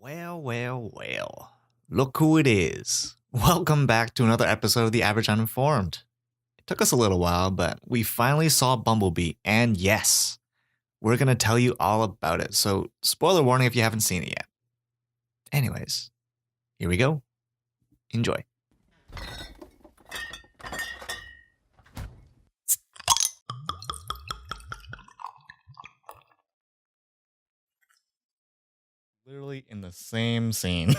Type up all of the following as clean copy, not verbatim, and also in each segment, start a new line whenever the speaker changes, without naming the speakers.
Well, well, well. Look who it is. Welcome back to another episode of The Average Uninformed. It took us a little while, but we finally saw Bumblebee, and yes, we're going to tell you all about it. So, spoiler warning if you haven't seen it yet. Anyways, here we go. Enjoy. Literally in the same scene.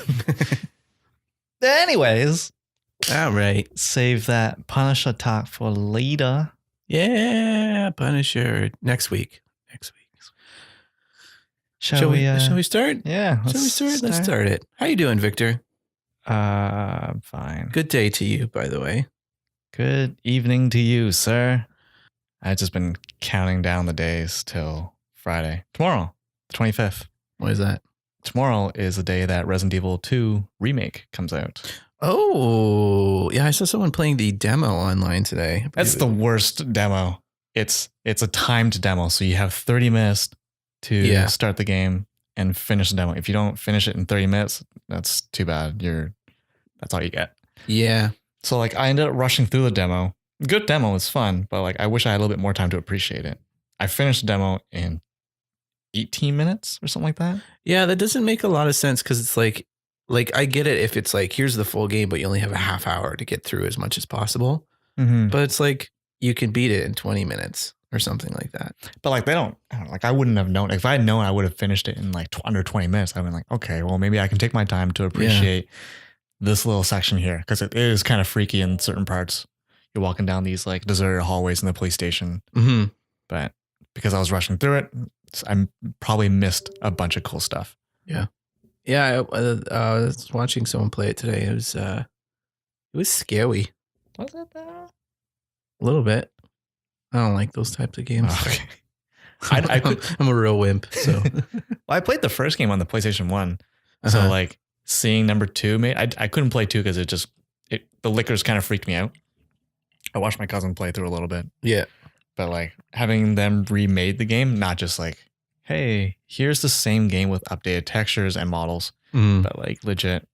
Anyways,
All right.
save that Punisher talk for later.
Yeah, Punisher. Next week.
Shall we
start?
Yeah.
Shall we start? Let's start it. How you doing, Victor?
Fine.
Good day to you, by the way.
Good evening to you, sir. I've just been counting down the days till Friday. Tomorrow, the 25th.
What is that?
Tomorrow is the day that Resident Evil 2 remake comes out.
Oh, yeah. I saw someone playing the demo online today.
That's the worst demo. It's a timed demo, so you have 30 minutes to start the game and finish the demo. If you don't finish it in 30 minutes, that's too bad. That's all you get.
Yeah.
So like I ended up rushing through the demo. Good demo, it's fun, but like I wish I had a little bit more time to appreciate it. I finished the demo in 18 minutes or something like that.
Yeah, that doesn't make a lot of sense because it's like I get it if it's like, here's the full game, but you only have a half hour to get through as much as possible.
Mm-hmm.
But it's like you can beat it in 20 minutes or something like that.
But like I wouldn't have known. If I had known, I would have finished it in like under 20 minutes. I've been like, okay, well maybe I can take my time to appreciate this little section here because it is kind of freaky in certain parts. You're walking down these like deserted hallways in the police station.
Mm-hmm.
But because I was rushing through it, I probably missed a bunch of cool stuff.
Yeah. Yeah, I was watching someone play it today. It was scary.
Was it?
A little bit. I don't like those types of games.
Oh, okay. I'm
a real wimp. So
I played the first game on the PlayStation 1. So like seeing number 2, I couldn't play 2 because the lickers kind of freaked me out. I watched my cousin play through a little bit.
Yeah.
But like having them remade the game, not just like, hey, here's the same game with updated textures and models, but like legit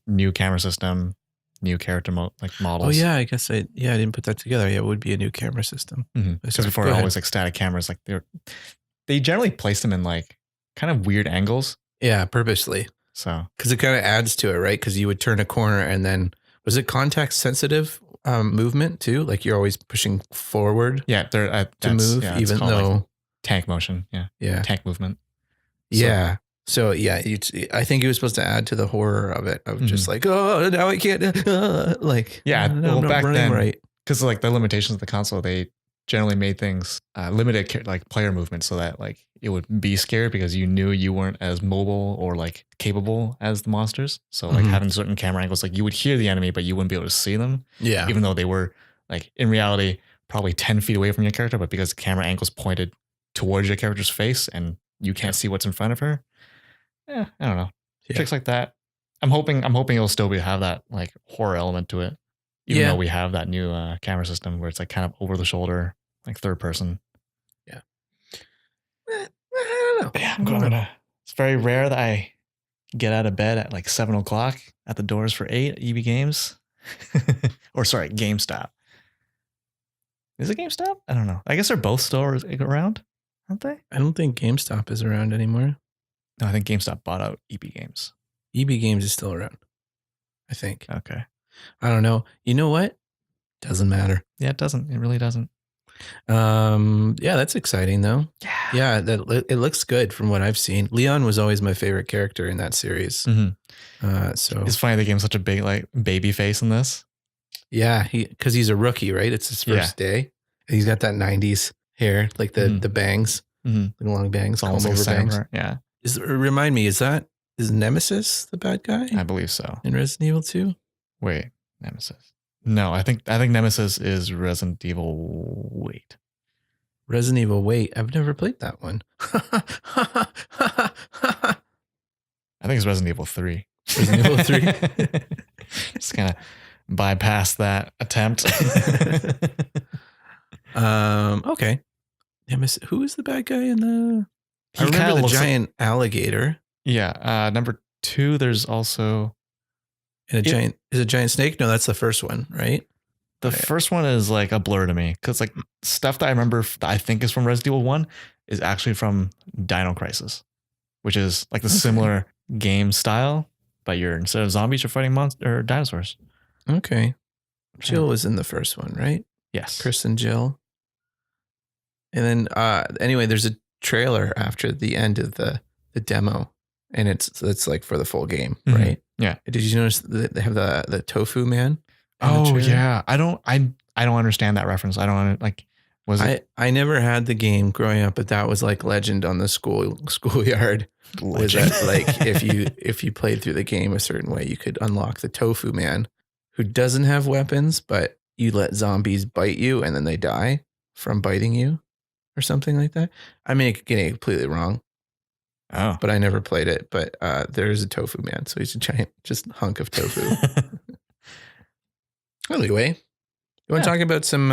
new camera system, new character models.
Oh yeah, I guess I didn't put that together. Yeah, it would be a new camera system.
Because before it always like static cameras, like they generally place them in like kind of weird angles.
Yeah, purposely.
So
because it kind of adds to it, right? Because you would turn a corner and then was it context sensitive movement too? Like you're always pushing forward.
Yeah,
to move, even though
like tank motion. Yeah, tank movement.
So I think it was supposed to add to the horror of it, of just like, oh, now I can't, like,
well, back then, right? Because like the limitations of the console, they generally made things limited like player movement, so that like it would be scary because you knew you weren't as mobile or like capable as the monsters. So like having certain camera angles, like you would hear the enemy, but you wouldn't be able to see them.
Yeah,
even though they were like in reality probably 10 feet away from your character, but because the camera angles pointed towards your character's face and you can't see what's in front of her. I don't know. Tricks like that. I'm hoping it'll still have that like horror element to it. Even though we have that new camera system where it's like kind of over the shoulder, like third person.
Yeah. I don't know.
Yeah, it's very rare that I get out of bed at like 7:00 at the doors for 8 EB Games. Or sorry, GameStop. Is it GameStop? I don't know. I guess they're both still around, aren't they?
I don't think GameStop is around anymore.
No, I think GameStop bought out EB Games.
EB Games is still around, I think.
Okay.
I don't know. You know what? Doesn't matter.
Yeah, it doesn't. It really doesn't.
Yeah, that's exciting though. Yeah, it looks good from what I've seen. Leon was always my favorite character in that series. So
it's funny they gave him such a big like baby face in this.
Yeah, because he's a rookie, right? It's his first day. And he's got that 90s hair, like the bangs, the long bangs,
almost like
bangs.
Yeah.
Remind me, is Nemesis the bad guy?
I believe so.
In Resident Evil 2?
Wait, Nemesis. No, I think Nemesis is Resident Evil. Wait.
Resident Evil. Wait, I've never played that one.
I think it's Resident Evil 3.
Resident Evil 3.
Just kind of bypass that attempt.
Okay. Nemesis. Who is the bad guy in the? I remember the giant alligator.
Yeah. Number 2, there's also
And a giant snake? No, that's the first one, right?
The first one is like a blur to me because like stuff that I remember that I think is from Resident Evil 1 is actually from Dino Crisis, which is like the similar game style, but instead of zombies, you're fighting monster or dinosaurs.
Okay. Jill was in the first one, right?
Yes.
Chris and Jill. And then anyway, there's a trailer after the end of the demo, and it's like for the full game, right?
Yeah.
Did you notice that they have the tofu man?
Oh yeah. I don't understand that reference. I don't like. Was it?
I never had the game growing up, but that was like legend on the schoolyard. Was that like if you played through the game a certain way, you could unlock the tofu man, who doesn't have weapons, but you let zombies bite you and then they die from biting you, or something like that. I may be getting it completely wrong.
Oh,
but I never played it. But there is a tofu man, so he's a giant just hunk of tofu. Anyway, you want to talk about some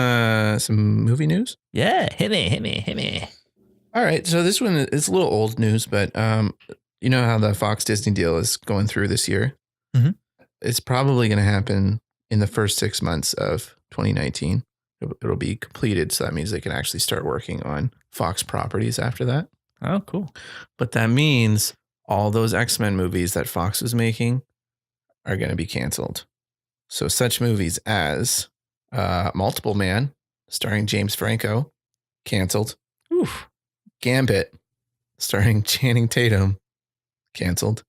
movie news?
Yeah, hit me.
All right, so this one is a little old news, but you know how the Fox Disney deal is going through this year?
Mm-hmm.
It's probably going to happen in the first 6 months of 2019. It'll be completed, so that means they can actually start working on Fox properties after that.
Oh, cool.
But that means all those X-Men movies that Fox was making are going to be canceled. So such movies as Multiple Man, starring James Franco, canceled.
Oof.
Gambit, starring Channing Tatum, canceled.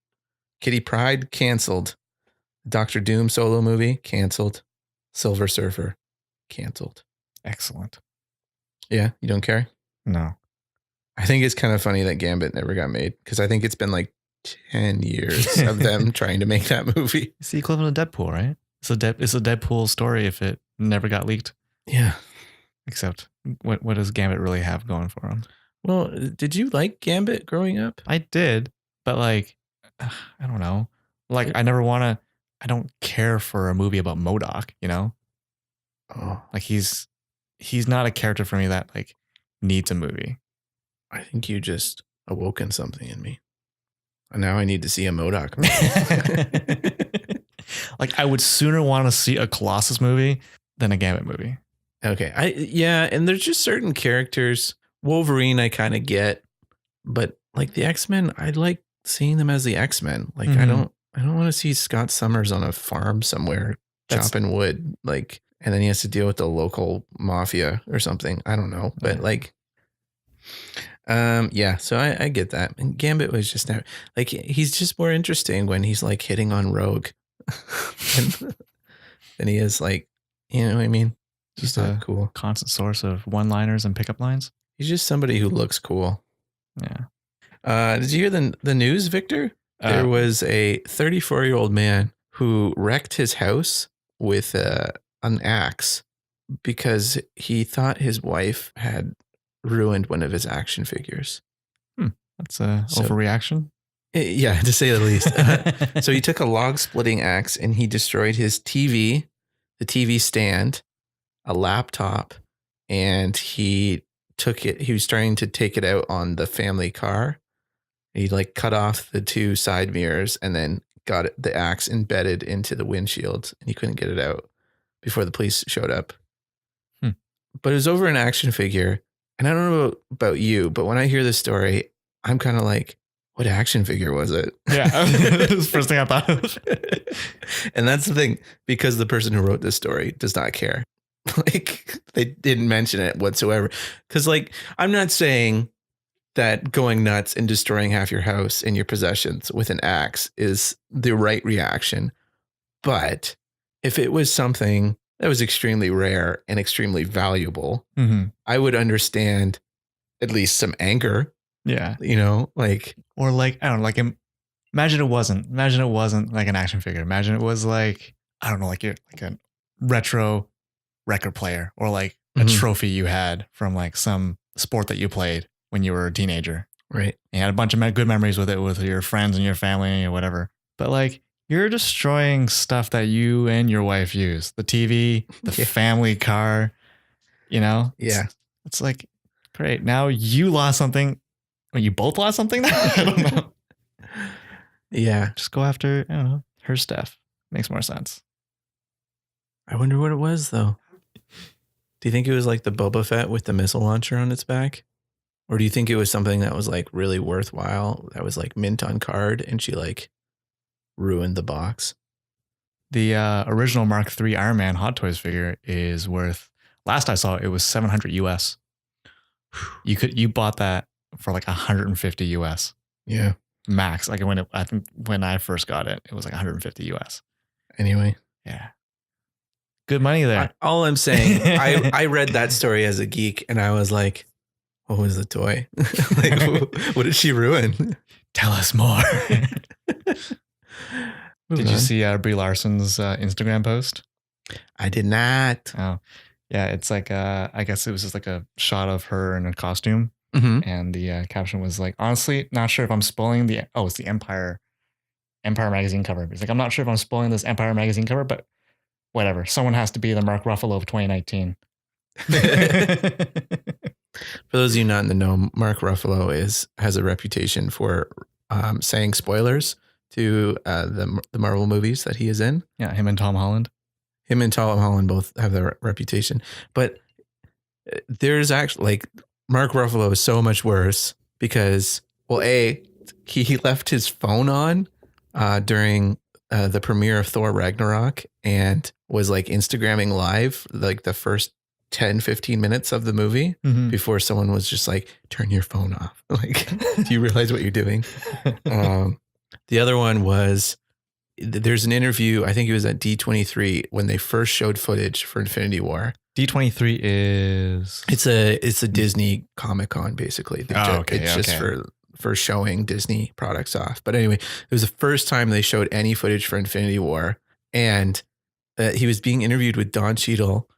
Kitty Pryde, canceled. Doctor Doom solo movie, canceled. Silver Surfer, canceled.
Excellent.
Yeah, you don't care?
No.
I think it's kind of funny that Gambit never got made, because I think it's been like 10 years of them trying to make that movie.
It's the equivalent of Deadpool, right? It's a Deadpool story if it never got leaked.
Yeah.
Except, what does Gambit really have going for him?
Well, did you like Gambit growing up?
I did, but like, I don't know. Like, I don't care for a movie about MODOK, you know?
Oh.
Like, he's not a character for me that like needs a movie.
I think you just awoken something in me. And now I need to see a MODOK movie.
Like, I would sooner want to see a Colossus movie than a Gambit movie.
Okay. And there's just certain characters. Wolverine I kind of get, but like the X-Men, I like seeing them as the X-Men. Like I don't want to see Scott Summers on a farm somewhere chopping wood, like, and then he has to deal with the local mafia or something. I don't know, but like, yeah. So I get that. And Gambit was just never, like, he's just more interesting when he's like hitting on Rogue, than he is like, you know what I mean?
Just a
cool
constant source of one-liners and pickup lines.
He's just somebody who looks cool.
Yeah.
Did you hear the news, Victor? There was a 34-year-old man who wrecked his house with an axe because he thought his wife had ruined one of his action figures.
That's a overreaction.
Yeah, to say the least. So he took a log splitting axe and he destroyed his TV, the TV stand, a laptop, and he was trying to take it out on the family car. He like cut off the two side mirrors and then got the axe embedded into the windshield, and he couldn't get it out before the police showed up. But it was over an action figure. And I don't know about you, but when I hear this story, I'm kind of like, what action figure was it?
Yeah, that's the first thing I thought of.
And that's the thing, because the person who wrote this story does not care. Like, they didn't mention it whatsoever. Because, like, I'm not saying that going nuts and destroying half your house and your possessions with an axe is the right reaction. But if it was something that was extremely rare and extremely valuable, I would understand at least some anger.
Yeah.
You know, like,
or like, I don't know, like, imagine it wasn't like an action figure. Imagine it was like, I don't know, like a retro record player, or like a trophy you had from like some sport that you played when you were a teenager.
Right.
You had a bunch of good memories with it, with your friends and your family or whatever. But like, you're destroying stuff that you and your wife use. The TV, the family car, you know?
Yeah.
It's like, great. Now you lost something. Well, you both lost something? I don't know.
Yeah.
Just go after, I don't know, her stuff. Makes more sense.
I wonder what it was, though. Do you think it was like the Boba Fett with the missile launcher on its back? Or do you think it was something that was like really worthwhile, that was like mint on card, and she like ruined the box?
The original Mark III Iron Man Hot Toys figure is worth, last I saw, it was 700 US. You bought that for like 150 US.
Yeah.
Max. Like I think when I first got it, it was like 150 US.
Anyway.
Yeah. Good money there.
All I'm saying, I read that story as a geek and I was like, what was the toy? Like, what did she ruin?
Tell us more. Did you
on.
see Brie Larson's Instagram post?
I did not.
Oh, yeah. It's like, I guess it was just like a shot of her in a costume.
Mm-hmm.
And the caption was like, honestly, not sure if I'm spoiling it's the Empire magazine cover. It's like, I'm not sure if I'm spoiling this Empire magazine cover, but whatever. Someone has to be the Mark Ruffalo of 2019.
For those of you not in the know, Mark Ruffalo has a reputation for saying spoilers to the Marvel movies that he is in.
Yeah, him and Tom Holland.
Him and Tom Holland both have that reputation. But there's actually, like, Mark Ruffalo is so much worse because, well, he left his phone on during the premiere of Thor Ragnarok and was like Instagramming live like the first 10, 15 minutes of the movie before someone was just like, turn your phone off. Like, do you realize what you're doing? The other one was, there's an interview, I think it was at D23 when they first showed footage for Infinity War.
D23 is...
It's a Disney Comic-Con, basically. It's just for showing Disney products off. But anyway, it was the first time they showed any footage for Infinity War. And he was being interviewed with Don Cheadle.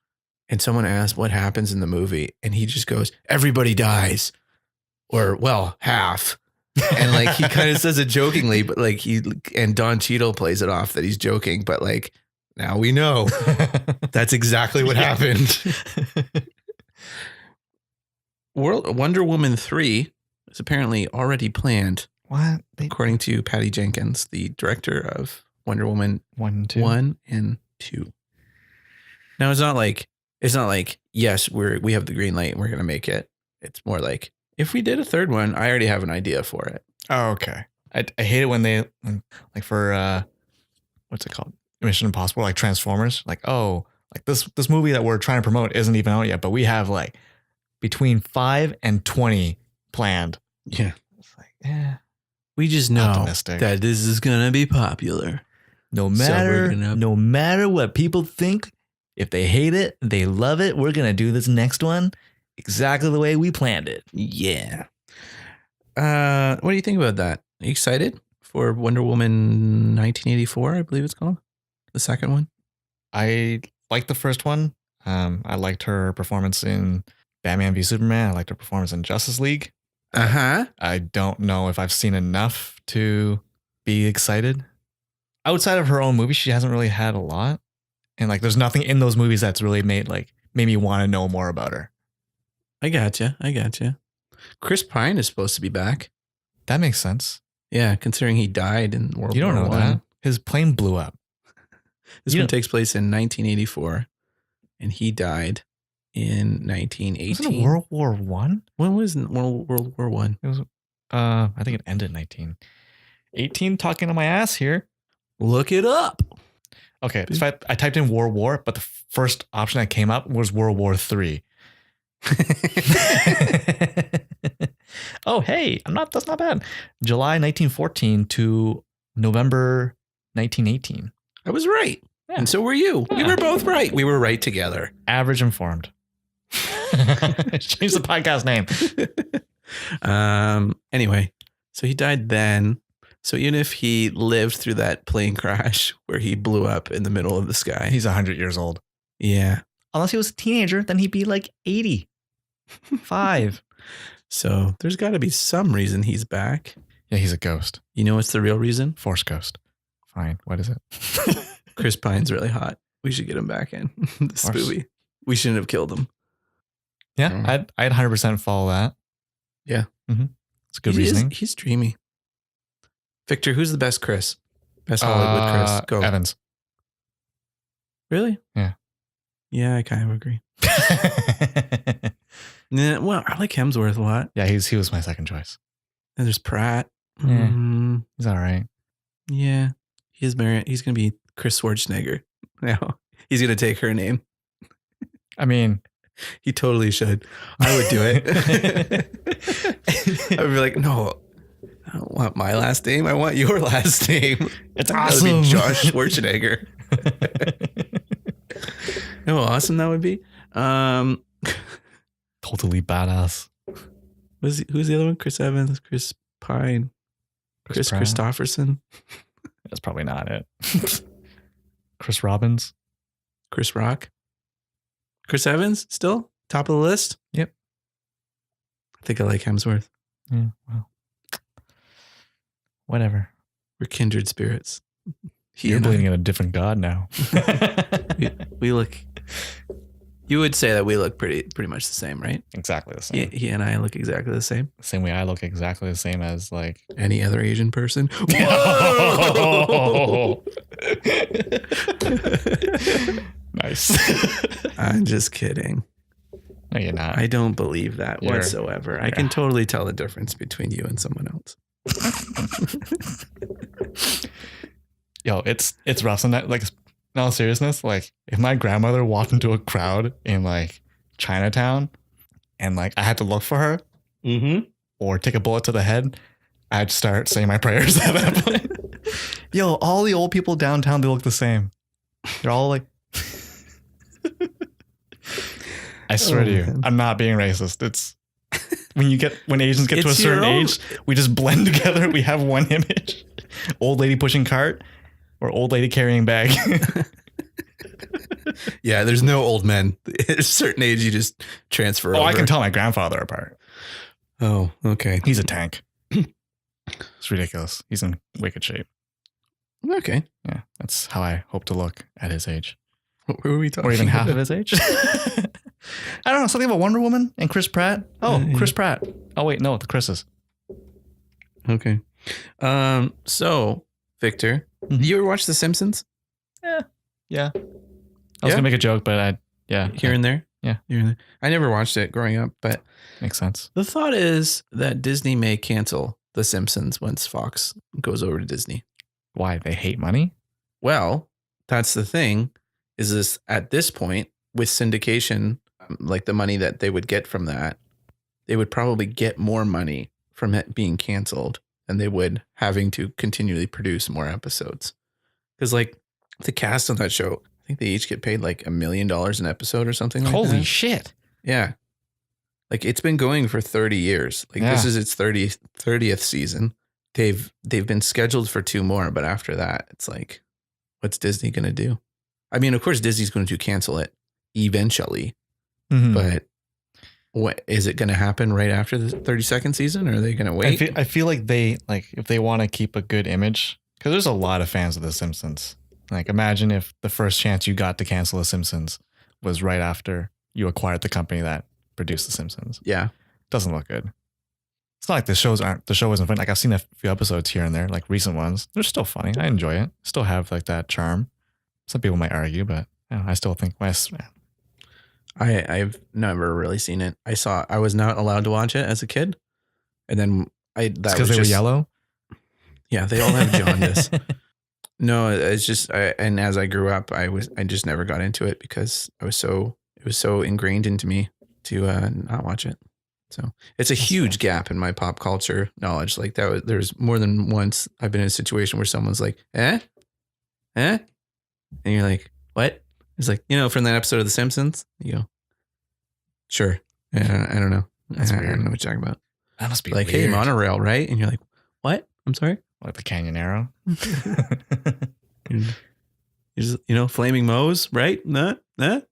And someone asked what happens in the movie. And he just goes, everybody dies. Or, well, half. And like, he kind of says it jokingly, but like and Don Cheadle plays it off that he's joking. But like, now we know that's exactly what happened. Wonder Woman 3 is apparently already planned.
What?
According to Patty Jenkins, the director of Wonder Woman 1 and 2. Now it's not like, yes, we have the green light and we're going to make it. It's more like, if we did a third one, I already have an idea for it.
Oh, okay. I hate it when they, like, for, what's it called? Mission Impossible, like Transformers. Like, oh, like this movie that we're trying to promote isn't even out yet, but we have like between 5 and 20 planned.
Yeah.
It's like,
we just know
optimistic
that this is going to be popular.
No matter what people think, if they hate it, they love it, we're going to do this next one exactly the way we planned it.
Yeah. What do you think about that? Are you excited for Wonder Woman 1984, I believe it's called? The second one?
I liked the first one. I liked her performance in Batman v Superman. I liked her performance in Justice League. I don't know if I've seen enough to be excited. Outside of her own movie, she hasn't really had a lot. And like, there's nothing in those movies that's really made me want to know more about her.
I gotcha. Chris Pine is supposed to be back.
That makes sense.
Yeah, considering he died in World War I.
You don't know that. His plane blew up.
This one takes place in 1984, and he died in 1918.
Wasn't it World War I?
When was World War I?
It was. I think it ended in 1918. Talking to my ass here.
Look it up.
Okay, so I typed in World War, but the first option that came up was World War III. Oh, hey, that's not bad. July 1914 to November 1918.
I was right.
Yeah.
And so were you. Yeah. We were both right. We were right together.
Average informed. Change the podcast name.
Anyway, so he died then. So even if he lived through that plane crash where he blew up in the middle of the sky.
He's 100 years old.
Yeah.
Unless he was a teenager, then he'd be like 85.
So there's got to be some reason he's back.
Yeah, he's a ghost.
You know what's the real reason?
Force ghost. Fine. What is it?
Chris Pine's really hot. We should get him back in this movie. We shouldn't have killed him.
Yeah, I'd 100% follow that.
Yeah.
Mm-hmm. It's good reasoning.
He's dreamy. Victor, who's the best Chris? Best Hollywood Chris. Go.
Evans.
Really?
Yeah.
Yeah, I kind of agree. Yeah, well, I like Hemsworth a lot.
Yeah, he was my second choice.
And there's Pratt.
Yeah. He's all right.
Yeah. He's going to be Chris Schwarzenegger. Now he's going to take her name.
I mean,
he totally should. I would do it. I would be like, no, I don't want my last name. I want your last name.
It's
That
awesome.
would be Josh Schwarzenegger. You know how awesome that would be?
Totally badass.
Who's the other one? Chris Evans, Chris Pine, Chris
Pratt.
Christopherson,
That's probably not it. Chris Robbins.
Chris Rock, Chris Evans, still top of the list.
Yep.
I think I like Hemsworth.
Yeah, well, whatever.
We're kindred spirits.
You're believing in a different god now.
we look. You would say that we look pretty much the same, right?
Exactly the same.
He and I look exactly the same.
Same way I look exactly the same as like
Any other Asian person.
Whoa! Nice.
I'm just kidding.
No, you're not.
I don't believe that
You're-
whatsoever. I can totally tell the difference between you and someone else.
Yo, it's rough. So like, in all seriousness, like if my grandmother walked into a crowd in like Chinatown and like I had to look for her or take a bullet to the head, I'd start saying my prayers at that point. Yo, all the old people downtown, they look the same. They're all like, I swear to you,
man.
I'm not being racist. It's when Asians get to a
It's your
certain
own-
age, we just blend together. We have one image. Old lady pushing cart or old lady carrying bag.
Yeah, there's no old men. At a certain age, you just transfer
Oh,
over.
I can tell my grandfather apart.
Oh, okay.
He's a tank. It's ridiculous. He's in wicked shape.
Okay.
Yeah, that's how I hope to look at his age.
What were we talking
Or even half
about?
of his age. I don't know. Something about Wonder Woman and Chris Pratt. Oh,
Yeah.
Chris Pratt. Oh, wait. No, the Chris's.
Okay. So, Victor,
Mhm.
you ever watch The Simpsons?
Yeah. I was going to make a joke, but
Here and there?
Yeah.
Here and there. I never watched it growing up, but
makes sense.
the thought is that Disney may cancel The Simpsons once Fox goes over to Disney.
Why? They hate money?
Well, that's the thing, is this at this point with syndication, like the money that they would get from that, they would probably get more money from it being canceled than they would having to continually produce more episodes. Because like the cast on that show, I think they each get paid like $1 million an episode or something like
Holy
that.
shit.
Yeah. Like it's been going for 30 years. Like this
Yeah.
is its 30th season. They've been scheduled for 2 more, but after that, it's like, what's Disney going to do? I mean, of course, Disney's going to cancel it eventually,
Mhm.
but what is it going to happen right after the 32nd season? Or are they going to wait?
I feel like if they want to keep a good image, because there's a lot of fans of The Simpsons. Like, imagine if the first chance you got to cancel The Simpsons was right after you acquired the company that produced The Simpsons.
Yeah.
Doesn't look good. It's not like the show isn't funny. Like, I've seen a few episodes here and there, like recent ones. They're still funny. I enjoy it. Still have like that charm. Some people might argue, but I still think
I've never really seen it. I was not allowed to watch it as a kid. And then
because they were yellow.
Yeah, they all have jaundice. No, it's just, and as I grew up, I just never got into it because it was so ingrained into me to not watch it. So it's a huge gap in my pop culture knowledge. Like there's more than once I've been in a situation where someone's like, and you're like, what? It's like, from that episode of The Simpsons. You go, sure. Yeah, I don't know.
That's
I
weird.
don't know what you're talking about.
That must be
Like,
weird.
hey, monorail, right? And you're like, what? I'm sorry.
Like the Canyon Arrow.
You just, Flaming Moe's, right? Nah.
No,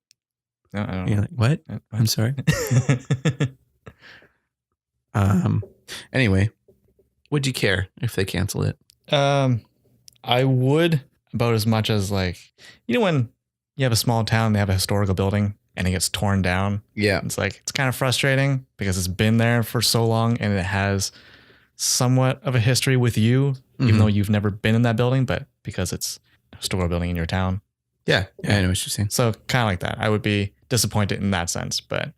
I don't
You're
know.
like, what? I'm sorry. Anyway, would you care if they canceled it?
I would, about as much as like, when you have a small town, they have a historical building and it gets torn down.
Yeah.
It's like, it's kind of frustrating because it's been there for so long and it has somewhat of a history with you even though you've never been in that building, but because it's a historical building in your town.
Yeah, I know what you're saying.
So kind of like that. I would be disappointed in that sense, but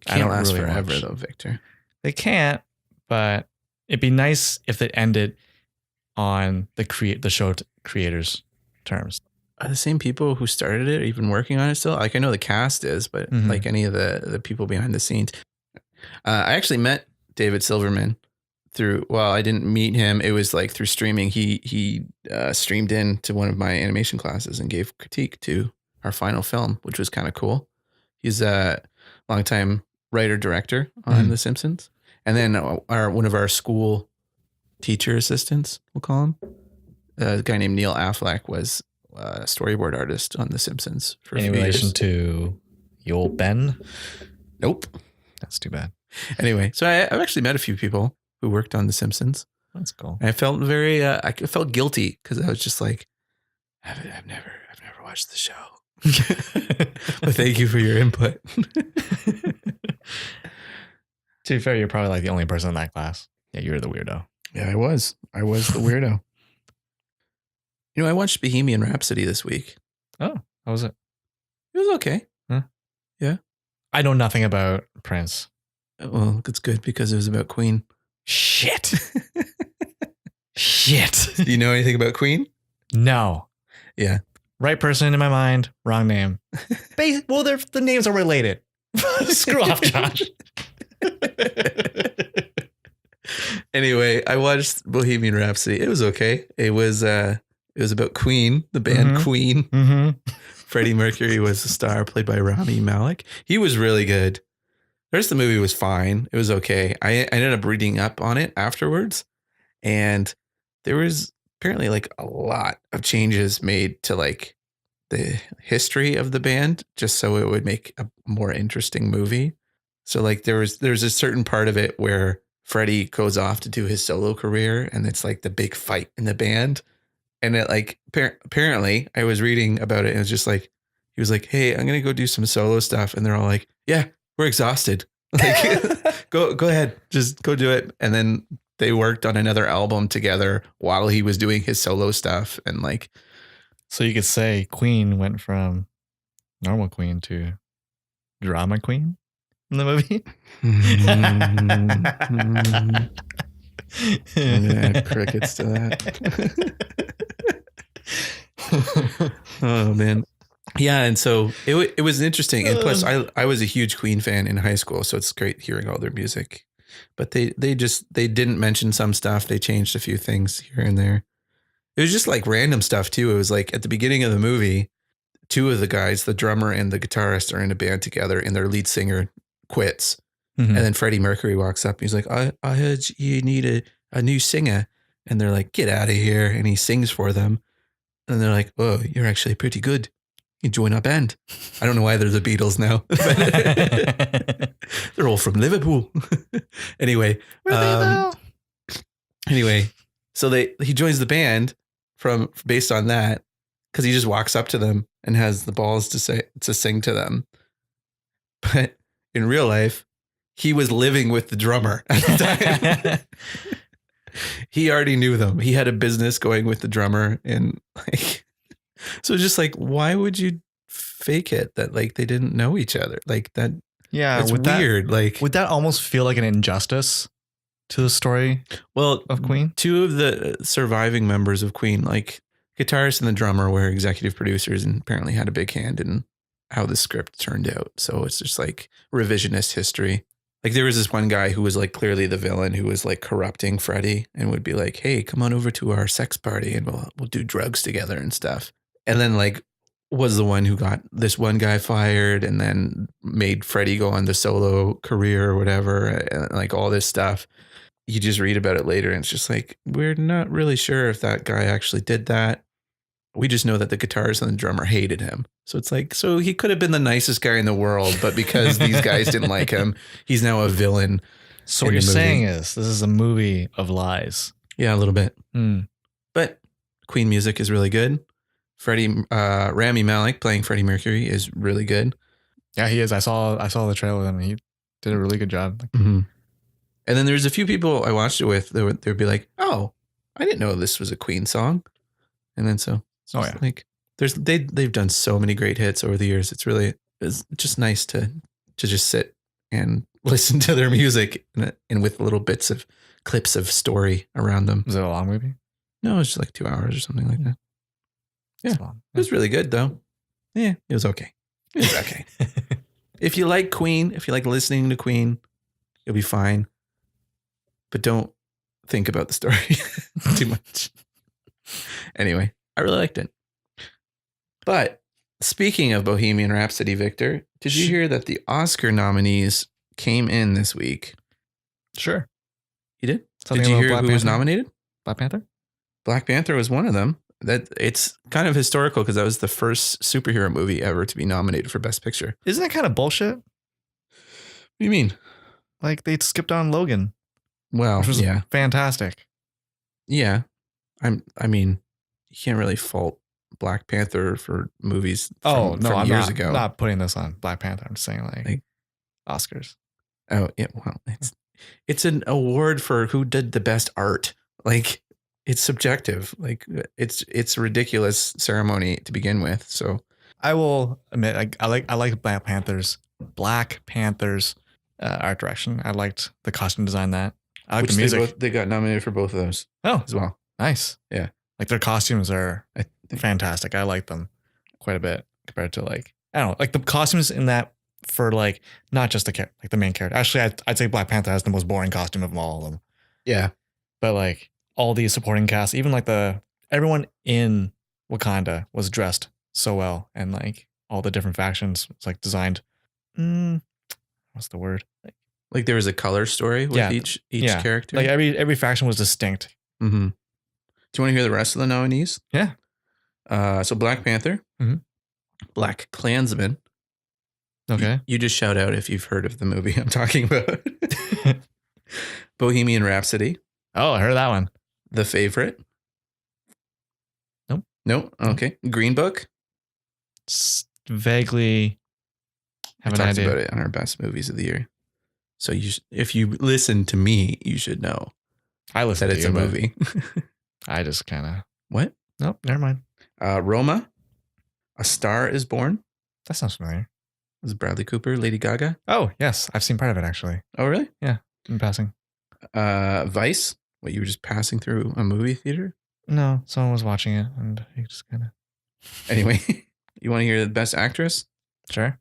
can't
I don't
last
really
forever though, Victor.
They can't, but it'd be nice if it ended on the show creators' terms.
Are the same people who started it even working on it still? Like I know the cast is, but like any of the people behind the scenes. I actually met David Silverman through, well, I didn't meet him. It was like through streaming. He streamed in to one of my animation classes and gave critique to our final film, which was kind of cool. He's a longtime writer director on The Simpsons. And then one of our school teacher assistants, we'll call him, a guy named Neil Affleck, was a storyboard artist on The Simpsons for
any relation to Yul Ben?
Nope.
That's too bad.
Anyway, so I've actually met a few people who worked on The Simpsons.
That's cool.
And I felt very, I felt guilty because I was just like, I've never watched the show. But thank you for your input.
To be fair, you're probably like the only person in that class. Yeah, you're the weirdo.
Yeah, I was the weirdo. You know, I watched Bohemian Rhapsody this week.
Oh, how was it?
It was okay.
Huh?
Yeah.
I know nothing about Prince.
Well, that's good because it was about Queen.
Shit. Shit.
Do you know anything about Queen?
No.
Yeah.
Right person in my mind, wrong name. Well, the names are related. Screw off, Josh.
Anyway, I watched Bohemian Rhapsody. It was okay. It was about Queen, the band Queen. Freddie Mercury was the star, played by Rami Malek. He was really good. The rest of the movie was fine. It was okay. I ended up reading up on it afterwards, and there was apparently like a lot of changes made to like the history of the band just so it would make a more interesting movie. So like there's a certain part of it where Freddie goes off to do his solo career, and it's like the big fight in the band. And it like apparently I was reading about it, and it was just like he was like, "Hey, I'm gonna go do some solo stuff," and they're all like, "Yeah, we're exhausted. Like, go ahead, just go do it." And then they worked on another album together while he was doing his solo stuff, and like,
so you could say Queen went from normal Queen to drama Queen in the movie.
I'm gonna add crickets to that. Oh man. Yeah, and so it was interesting, and plus I was a huge Queen fan in high school, so it's great hearing all their music. But they didn't mention some stuff. They changed a few things here and there. It was just like random stuff too. It was like at the beginning of the movie, two of the guys, the drummer and the guitarist, are in a band together, and their lead singer quits. And then Freddie Mercury walks up. He's like, I heard you need a new singer. And they're like, get out of here. And he sings for them. And they're like, oh, you're actually pretty good. You join our band. I don't know why they're the Beatles now. They're all from Liverpool. Anyway. Anyway, so he joins the band based on that, because he just walks up to them and has the balls to sing to them. But in real life, he was living with the drummer at the time. He already knew them. He had a business going with the drummer, and like, so just like, why would you fake it that like they didn't know each other like that?
Yeah,
it's weird. Like,
would that almost feel like an injustice to the story? Well, of Queen,
two of the surviving members of Queen, like guitarist and the drummer, were executive producers and apparently had a big hand in how the script turned out. So it's just like revisionist history. Like there was this one guy who was like clearly the villain, who was like corrupting Freddie and would be like, hey, come on over to our sex party and we'll do drugs together and stuff. And then like was the one who got this one guy fired and then made Freddie go on the solo career or whatever. And like all this stuff. You just read about it later and it's just like, we're not really sure if that guy actually did that. We just know that the guitarist and the drummer hated him. So it's like, so he could have been the nicest guy in the world, but because these guys didn't like him, he's now a villain.
So what you're saying is this is a movie of lies.
Yeah, a little bit. But Queen music is really good. Rami Malek playing Freddie Mercury is really good.
Yeah, he is. I saw the trailer with him. He did a really good job.
And then there's a few people I watched it with. They would be like, oh, I didn't know this was a Queen song. And then so it's like they've done so many great hits over the years. It's just nice to just sit and listen to their music and with little bits of clips of story around them.
Was it a long movie?
No, it was just like 2 hours or something like that. Yeah.
Long.
It was really good though. Yeah, it was okay. It was okay. If you like Queen, if you like listening to Queen, you'll be fine. But don't think about the story too much. Anyway, I really liked it. But speaking of Bohemian Rhapsody, Victor, did you hear that the Oscar nominees came in this week?
Sure.
You did?
Something
Did you hear
Black
who was
Panther?
nominated?
Black Panther?
Black Panther was one of them. That it's kind of historical because that was the first superhero movie ever to be nominated for Best Picture.
Isn't that kind of bullshit?
What do you mean?
Like they skipped on Logan.
Well,
which was
yeah.
fantastic.
Yeah. I mean, you can't really fault Black Panther for movies from years ago.
I'm not putting this on Black Panther. I'm just saying like Oscars.
Oh, yeah. Well, it's an award for who did the best art. Like it's subjective. Like it's a ridiculous ceremony to begin with. So
I will admit I like Black Panther's art direction. I liked the costume design that. I like the music.
They got nominated for both of those.
Oh,
as well.
Nice.
Yeah.
Like their costumes are fantastic. I like them quite a bit compared to like, I don't know, like the costumes in that for like, not just the main character. Actually, I'd say Black Panther has the most boring costume of all of them.
Yeah.
But like all the supporting cast, even like everyone in Wakanda was dressed so well. And like all the different factions was like designed. What's the word?
Like there was a color story with each character.
Like every faction was distinct.
Mm-hmm. Do you want to hear the rest of the nominees?
Yeah.
So Black Panther, Black Klansman.
Okay.
You just shout out if you've heard of the movie I'm talking about. Bohemian Rhapsody.
Oh, I heard that one.
The Favorite.
Nope.
Nope. Okay. Green Book.
Vaguely have an idea.
We talked about it on our best movies of the year. So if you listen to me, you should know.
I listen
that
to
it's a movie.
I just kind of.
What?
Nope. Never mind.
Roma. A Star is Born.
That sounds familiar.
Was Bradley Cooper, Lady Gaga?
Oh, yes. I've seen part of it, actually.
Oh, really?
Yeah. In passing.
Vice. What, you were just passing through a movie theater?
No, someone was watching it and he just kind of.
Anyway, you want to hear the best actress?
Sure.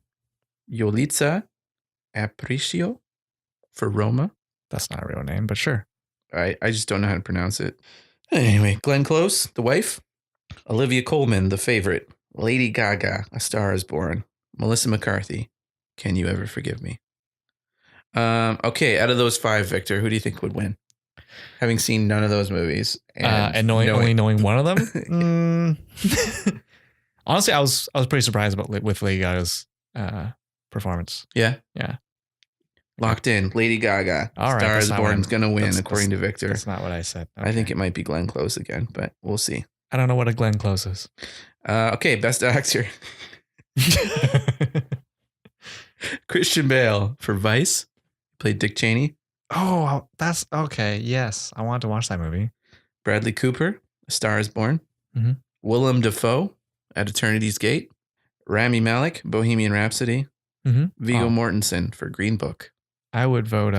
Yolitza Aparicio for Roma.
That's not a real name, but sure.
I just don't know how to pronounce it. Anyway, Glenn Close, The Wife. Olivia Colman, The Favorite. Lady Gaga, A Star is Born. Melissa McCarthy, Can You Ever Forgive Me? Okay, out of those 5, Victor, who do you think would win? Having seen none of those movies
and only knowing one of them. Honestly, I was pretty surprised with Lady Gaga's performance.
Yeah.
Yeah.
Locked in. Lady Gaga.
All right,
Star is Born is going to win, according to Victor.
That's not what I said. Okay.
I think it might be Glenn Close again, but we'll see.
I don't know what a Glenn Close is.
Okay, best actor. Christian Bale for Vice. Played Dick Cheney.
Oh, that's okay. Yes, I wanted to watch that movie.
Bradley Cooper, A Star is Born.
Mm-hmm.
Willem Dafoe, At Eternity's Gate. Rami Malek, Bohemian Rhapsody.
Mm-hmm.
Viggo Mortensen for Green Book.
I would vote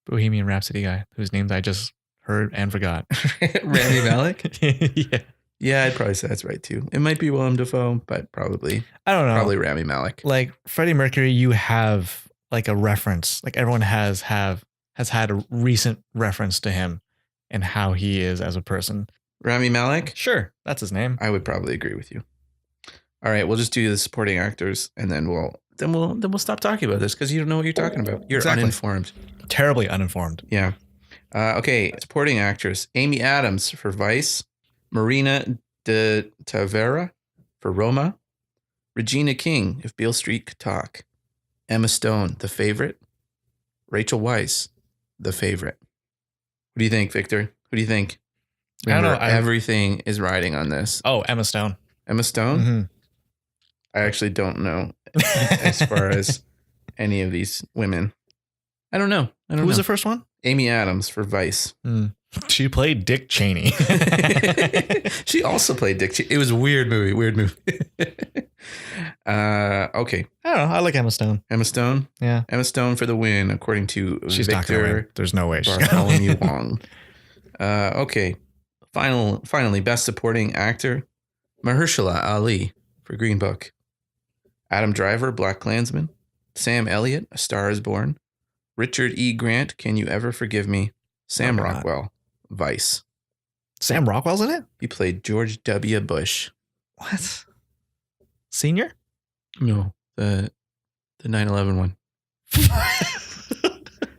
Bohemian Rhapsody guy, whose names I just heard and forgot.
Rami Malek?
Yeah.
Yeah, I'd probably say that's right too. It might be Willem Dafoe, but probably.
I don't know.
Probably Rami Malek.
Like Freddie Mercury, you have like a reference. Like everyone has had a recent reference to him and how he is as a person.
Rami Malek?
Sure, that's his name.
I would probably agree with you. All right, we'll just do the supporting actors, and then we'll stop talking about this because you don't know what you're talking about. You're uninformed.
Terribly uninformed.
Yeah. Okay, supporting actress: Amy Adams for Vice, Marina de Tavera for Roma, Regina King, If Beale Street Could Talk, Emma Stone, The Favorite, Rachel Weisz, The Favorite. What do you think, Victor? Who do you think? Remember,
I don't know.
Everything is riding on this.
Oh, Emma Stone.
Emma Stone?
Mm-hmm.
I actually don't know as far as any of these women. I don't know.
Who was the first one?
Amy Adams for Vice.
Mm. She played Dick Cheney.
She also played Dick Cheney. It was a weird movie. Okay.
I don't know. I like Emma Stone.
Emma Stone.
Yeah.
Emma Stone for the win, according to
She's not going to win.
Victor
There's no way she's
Bartholomew Wong. Okay. Finally, Best Supporting Actor, Mahershala Ali for Green Book. Adam Driver, Black Klansman. Sam Elliott, A Star Is Born. Richard E. Grant, Can You Ever Forgive Me? Sam
Probably not.
Rockwell, Vice.
Sam Rockwell's in it?
He played George W. Bush.
What? Senior?
No, the 9/11 one.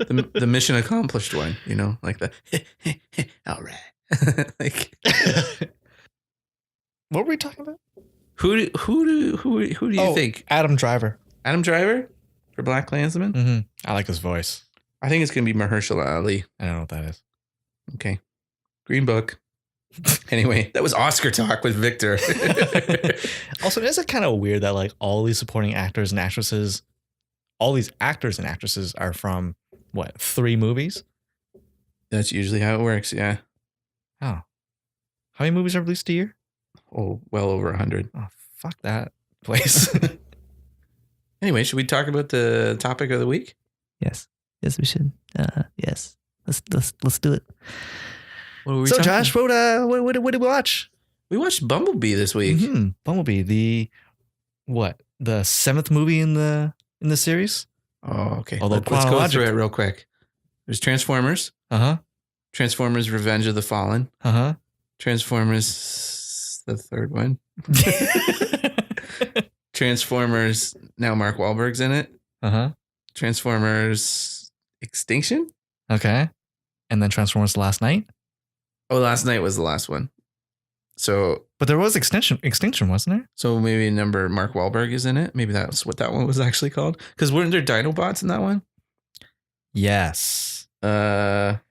the mission accomplished one, you know, like the all right. Like,
what were we talking about?
who do you think?
Adam Driver.
Adam Driver for Black Klansman?
Mm-hmm. I like his voice.
I think it's gonna be Mahershala Ali.
I don't know what that is.
Okay. Green Book. Anyway, that was Oscar talk with Victor.
Also, isn't it kind of weird that like all these supporting actors and actresses, all these actors and actresses are from what, 3 movies?
That's usually how it works, yeah.
Oh. How many movies are released a year?
Oh, well over 100.
Oh, fuck that place.
Anyway, should we talk about the topic of the week?
Yes, we should. Yes, let's do it.
What were we
So,
talking
Josh, what did we watch?
We watched Bumblebee this week.
Mm-hmm. Bumblebee, the 7th movie in the series?
Oh, okay.
Although
Let's go through it real quick. There's Transformers.
Uh-huh.
Transformers Revenge of the Fallen.
Uh-huh.
Transformers, the third one. Transformers, now Mark Wahlberg's in it.
Uh-huh. Transformers
Extinction?
Okay. And then Transformers Last Night?
Oh, Last Night was the last one. So
But there was Extinction, wasn't there?
so maybe number Mark Wahlberg is in it. Maybe that's what that one was actually called. Because weren't there Dinobots in that one?
Yes.
Dark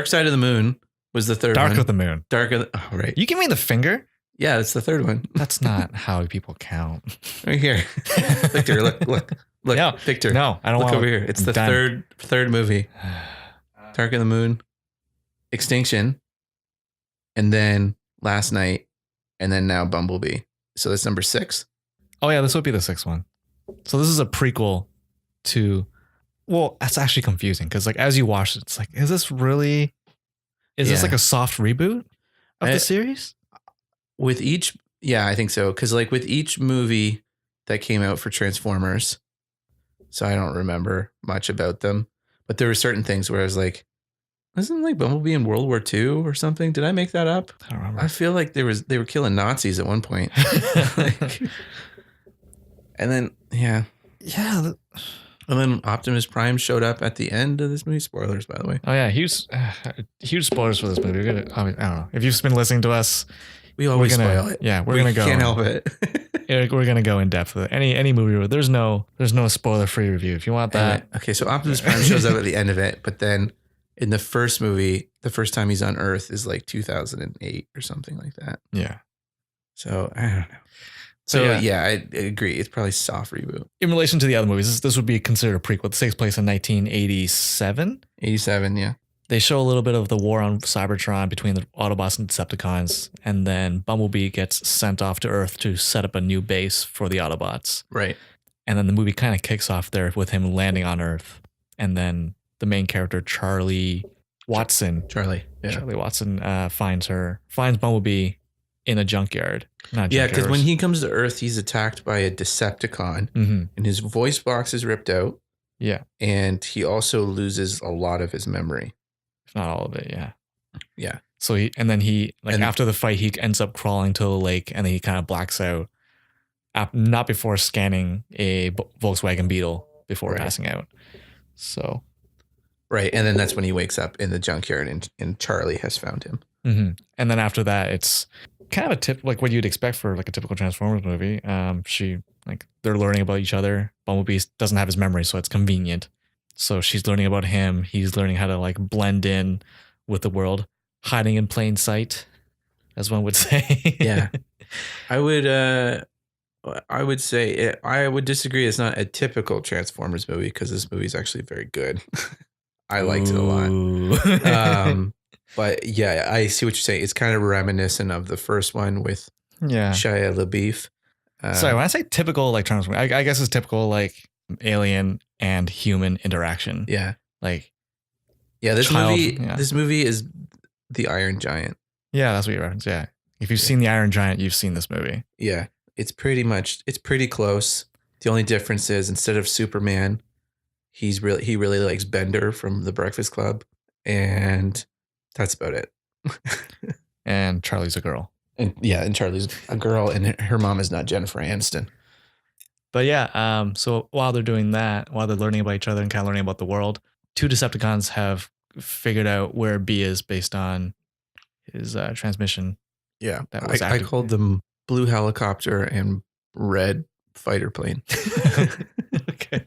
Side of the Moon was the third
Dark
one.
of the Moon.
Oh, right.
You give me the finger?
Yeah, that's the third one.
That's not how people count.
Right here. Victor, look.
No,
Victor.
No, I don't
Look
want
over here. It's the third movie. Dark of the Moon, Extinction, and then Last Night, and then now Bumblebee. So that's number 6.
Oh, yeah, this would be the 6th one. So this is a prequel to... Well, that's actually confusing because like as you watch it, it's like, is this this like a soft reboot of the series?
With each... Yeah, I think so. Because like with each movie that came out for Transformers, so I don't remember much about them, but there were certain things where I was like, wasn't like Bumblebee in World War II or something? Did I make that up?
I don't remember.
I feel like they were killing Nazis at one point. Like, and then, yeah.
Yeah.
And then Optimus Prime showed up at the end of this movie. Spoilers, by the way.
Oh, yeah. Huge spoilers for this movie. I don't know. If you've been listening to us,
We always spoil it.
Yeah, we're gonna go.
Can't help it.
We're gonna go in depth with it. Any movie. There's no spoiler free review. If you want that,
okay. So Optimus Prime shows up at the end of it, but then in the first movie, the first time he's on Earth is like 2008 or something like that.
Yeah.
So I don't know. So yeah, I agree. It's probably soft reboot.
In relation to the other movies, this would be considered a prequel. It takes place in 1987.
87, yeah.
They show a little bit of the war on Cybertron between the Autobots and Decepticons, and then Bumblebee gets sent off to Earth to set up a new base for the Autobots.
Right.
And then the movie kind of kicks off there with him landing on Earth, and then the main character Charlie Watson finds Bumblebee in a junkyard.
Yeah, because when he comes to Earth, he's attacked by a Decepticon, and his voice box is ripped out.
Yeah,
and he also loses a lot of his memory.
If not all of it, yeah.
Yeah.
So after the fight, he ends up crawling to the lake, and then he kind of blacks out. Not before scanning a Volkswagen Beetle before passing out. So.
Right, and then that's when he wakes up in the junkyard, and Charlie has found him.
Mm-hmm. And then after that, it's kind of like what you'd expect for like a typical Transformers movie. They're learning about each other. Bumblebee doesn't have his memory, so it's convenient. So she's learning about him. He's learning how to like blend in with the world, hiding in plain sight, as one would say.
Yeah, I would say I would disagree. It's not a typical Transformers movie because this movie is actually very good. I liked it a lot. But yeah, I see what you're saying. It's kind of reminiscent of the first one with
Yeah.
Shia LaBeouf.
Sorry, when I say typical like Transformers, I guess it's typical like alien and human interaction.
Yeah.
Like
This
child,
movie.
yeah.
This movie is the Iron Giant.
Yeah, that's what you reference. Yeah. If you've seen the Iron Giant, you've seen this movie.
Yeah. It's pretty close. The only difference is instead of Superman, he really likes Bender from The Breakfast Club, and that's about it.
And Charlie's a girl.
And Charlie's a girl, and her mom is not Jennifer Aniston.
But yeah, so while they're doing that, while they're learning about each other and kind of learning about the world, 2 Decepticons have figured out where B is based on his transmission.
Yeah,
that was
I called them blue helicopter and red fighter plane.
Okay.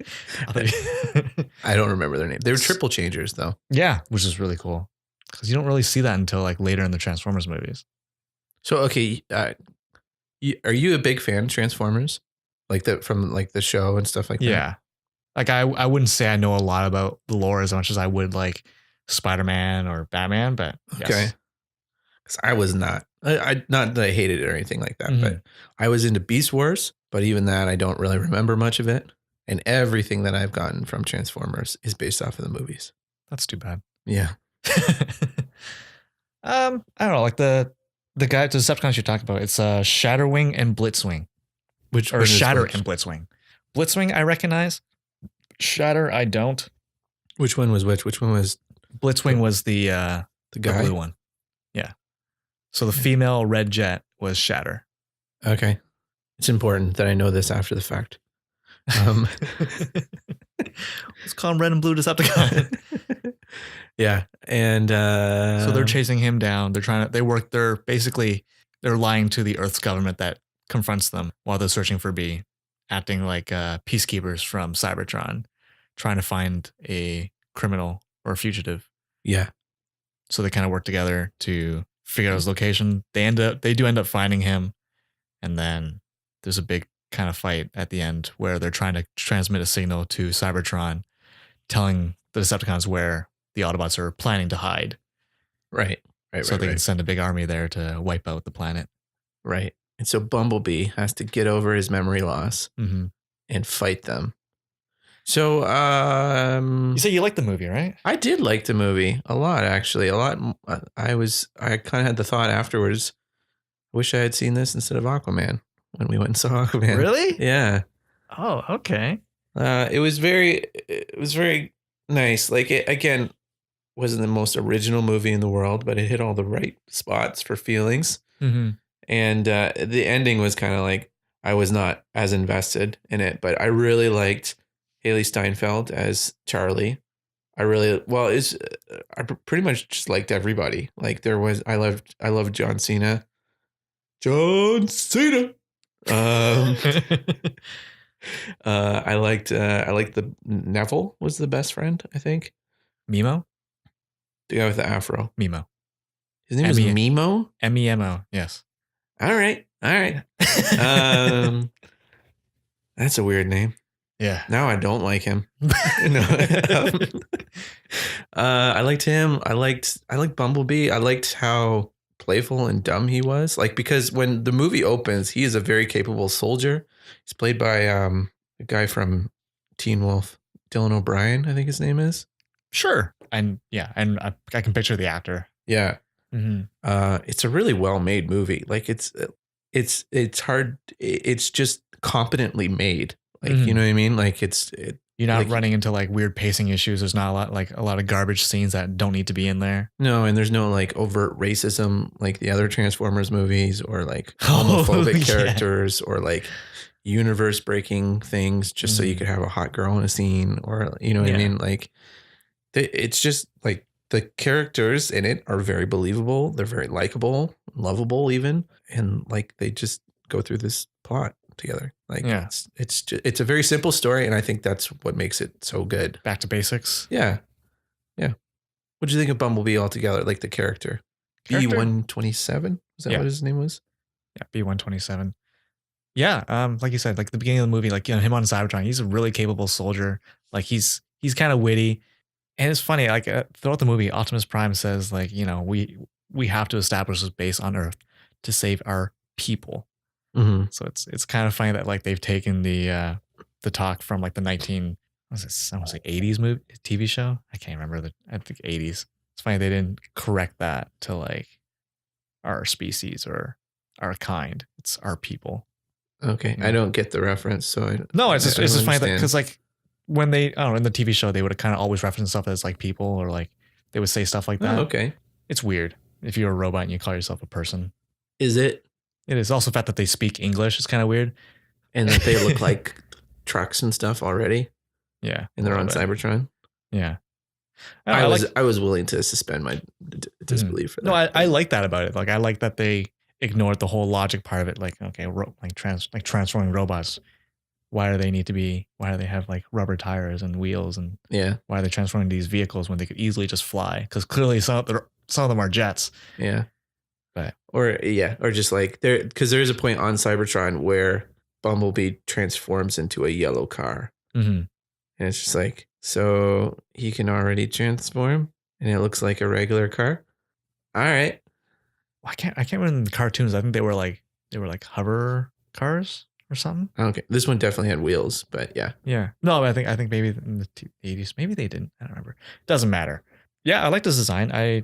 I don't remember their name. They were triple changers though.
Yeah, which is really cool because you don't really see that until like later in the Transformers movies.
So okay, are you a big fan of Transformers, like from like the show and stuff like that?
Yeah, like I wouldn't say I know a lot about the lore as much as I would like Spider-Man or Batman, but
okay.
Yes.
Because I was not. I not that I hated it or anything like that,
Mhm.
but I was into Beast Wars. But even that, I don't really remember much of it. And everything that I've gotten from Transformers is based off of the movies.
That's too bad.
Yeah.
I don't know, like the Decepticons you're talking about. It's Shatterwing and Blitzwing, or Shatter and Blitzwing. Blitzwing I recognize. Shatter I don't.
Which one was which? Which one was
Blitzwing? Was the
guy?
The blue one. Yeah. So the female red jet was Shatter.
Okay. It's important that I know this after the fact.
Let's call him Red and Blue Decepticon.
Yeah. And
so they're chasing him down. They're lying to the Earth's government that confronts them while they're searching for B, acting like peacekeepers from Cybertron, trying to find a criminal or a fugitive.
Yeah.
So they kind of work together to figure out his location. They do end up finding him, and then there's a big kind of fight at the end where they're trying to transmit a signal to Cybertron, telling the Decepticons where the Autobots are planning to hide.
Right.
So they can send a big army there to wipe out the planet.
Right. And so Bumblebee has to get over his memory loss and fight them. So
you say you liked the movie, right?
I did like the movie a lot, actually. A lot. I kind of had the thought afterwards, I wish I had seen this instead of Aquaman when we went and saw Aquaman.
Really?
Yeah.
Oh, okay.
It was very nice. Like, it again wasn't the most original movie in the world, but it hit all the right spots for feelings.
Mm-hmm.
And the ending was kind of like, I was not as invested in it, but I really liked Haley Steinfeld as Charlie. I pretty much just liked everybody. Like I loved John Cena. John Cena. I liked the Neville was the best friend, I think.
Mimo?
The guy with the afro.
Mimo.
His name was Mimo?
M-E-M-O, yes.
All right. That's a weird name.
Yeah.
Now I don't like him. I liked him. I liked Bumblebee. I liked how playful and dumb he was. Like, because when the movie opens, he is a very capable soldier. He's played by a guy from Teen Wolf, Dylan O'Brien, I think his name is.
Sure. And I can picture the actor.
Yeah.
Mm-hmm.
It's a really well-made movie. Like, it's hard. It's just competently made. Like, you know what I mean? Like, you're not
running into like weird pacing issues. There's not a lot of garbage scenes that don't need to be in there.
No, and there's no like overt racism like the other Transformers movies, or like homophobic characters, or like universe breaking things just so you could have a hot girl in a scene, or you know what I mean? Like, it's just like the characters in it are very believable. They're very likable, lovable even, and like they just go through this plot together. Like, it's a very simple story, and I think that's what makes it so good.
Back to basics.
Yeah. What do you think of Bumblebee altogether? Like the character? B-127? Is that what his name was?
Yeah, B-127. Yeah, like you said, like the beginning of the movie, like, him on Cybertron, he's a really capable soldier. Like he's kind of witty. And it's funny, like throughout the movie, Optimus Prime says, like, you know, we have to establish this base on Earth to save our people.
Mm-hmm.
So it's kind of funny that like they've taken the talk from like the 80s movie TV show. I can't remember I think 80s. It's funny they didn't correct that to like our species or our kind. It's our people.
Okay,
Yeah.
I don't get the reference, so
No, it's
I
just
don't
funny that
understand.
because like when they in the TV show they would kind of always reference stuff as like people or like they would say stuff like that.
Oh, okay.
It's weird if you're a robot and you call yourself a person.
Is it?
It is also the fact that they speak English is kind of weird.
And that they look like trucks and stuff already?
Yeah.
And they're on Cybertron?
Yeah.
I was willing to suspend my disbelief for that.
No, I like that about it. Like I like that they ignored the whole logic part of it. Like, okay, transforming robots. Why do they have like rubber tires and wheels and
yeah,
why are they transforming these vehicles when they could easily just fly? Because clearly some of them are jets.
Yeah.
But
or just like because there is a point on Cybertron where Bumblebee transforms into a yellow car.
Mm-hmm.
And it's just like, so he can already transform and it looks like a regular car. All right.
I can't remember in the cartoons. I think they were like hover cars or something.
Okay. This one definitely had wheels, but yeah.
Yeah. No, I think maybe in the 80s, maybe they didn't. I don't remember. Doesn't matter. Yeah, I like this design. I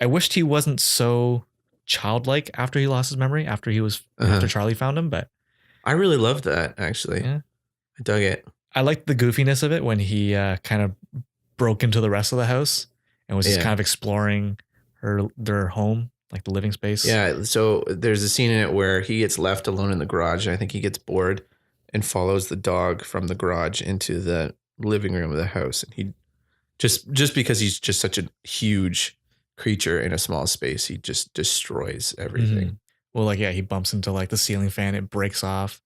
wished he wasn't so childlike after he lost his memory, after Charlie found him, but
I really loved that actually.
Yeah.
I dug it.
I liked the goofiness of it when he kind of broke into the rest of the house and was just kind of exploring their home, like the living space.
Yeah. So there's a scene in it where he gets left alone in the garage. I think he gets bored and follows the dog from the garage into the living room of the house. And he just because he's just such a huge creature in a small space, he just destroys everything.
Mm-hmm. Well, like, yeah, he bumps into like the ceiling fan. It breaks off.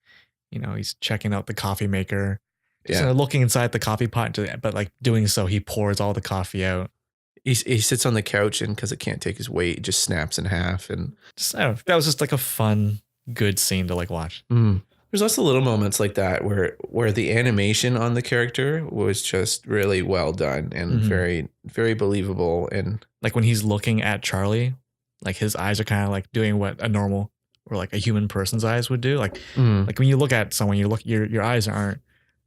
You know, he's checking out the coffee maker. Just looking inside the coffee pot, but like doing so, he pours all the coffee out.
He sits on the couch and because it can't take his weight, it just snaps in half. And
just, I don't know, that was just like a fun, good scene to like watch.
Mm. There's also little moments like that where the animation on the character was just really well done and very, very believable. And
like when he's looking at Charlie, like his eyes are kind of like doing what a normal or like a human person's eyes would do. Like like when you look at someone, your eyes aren't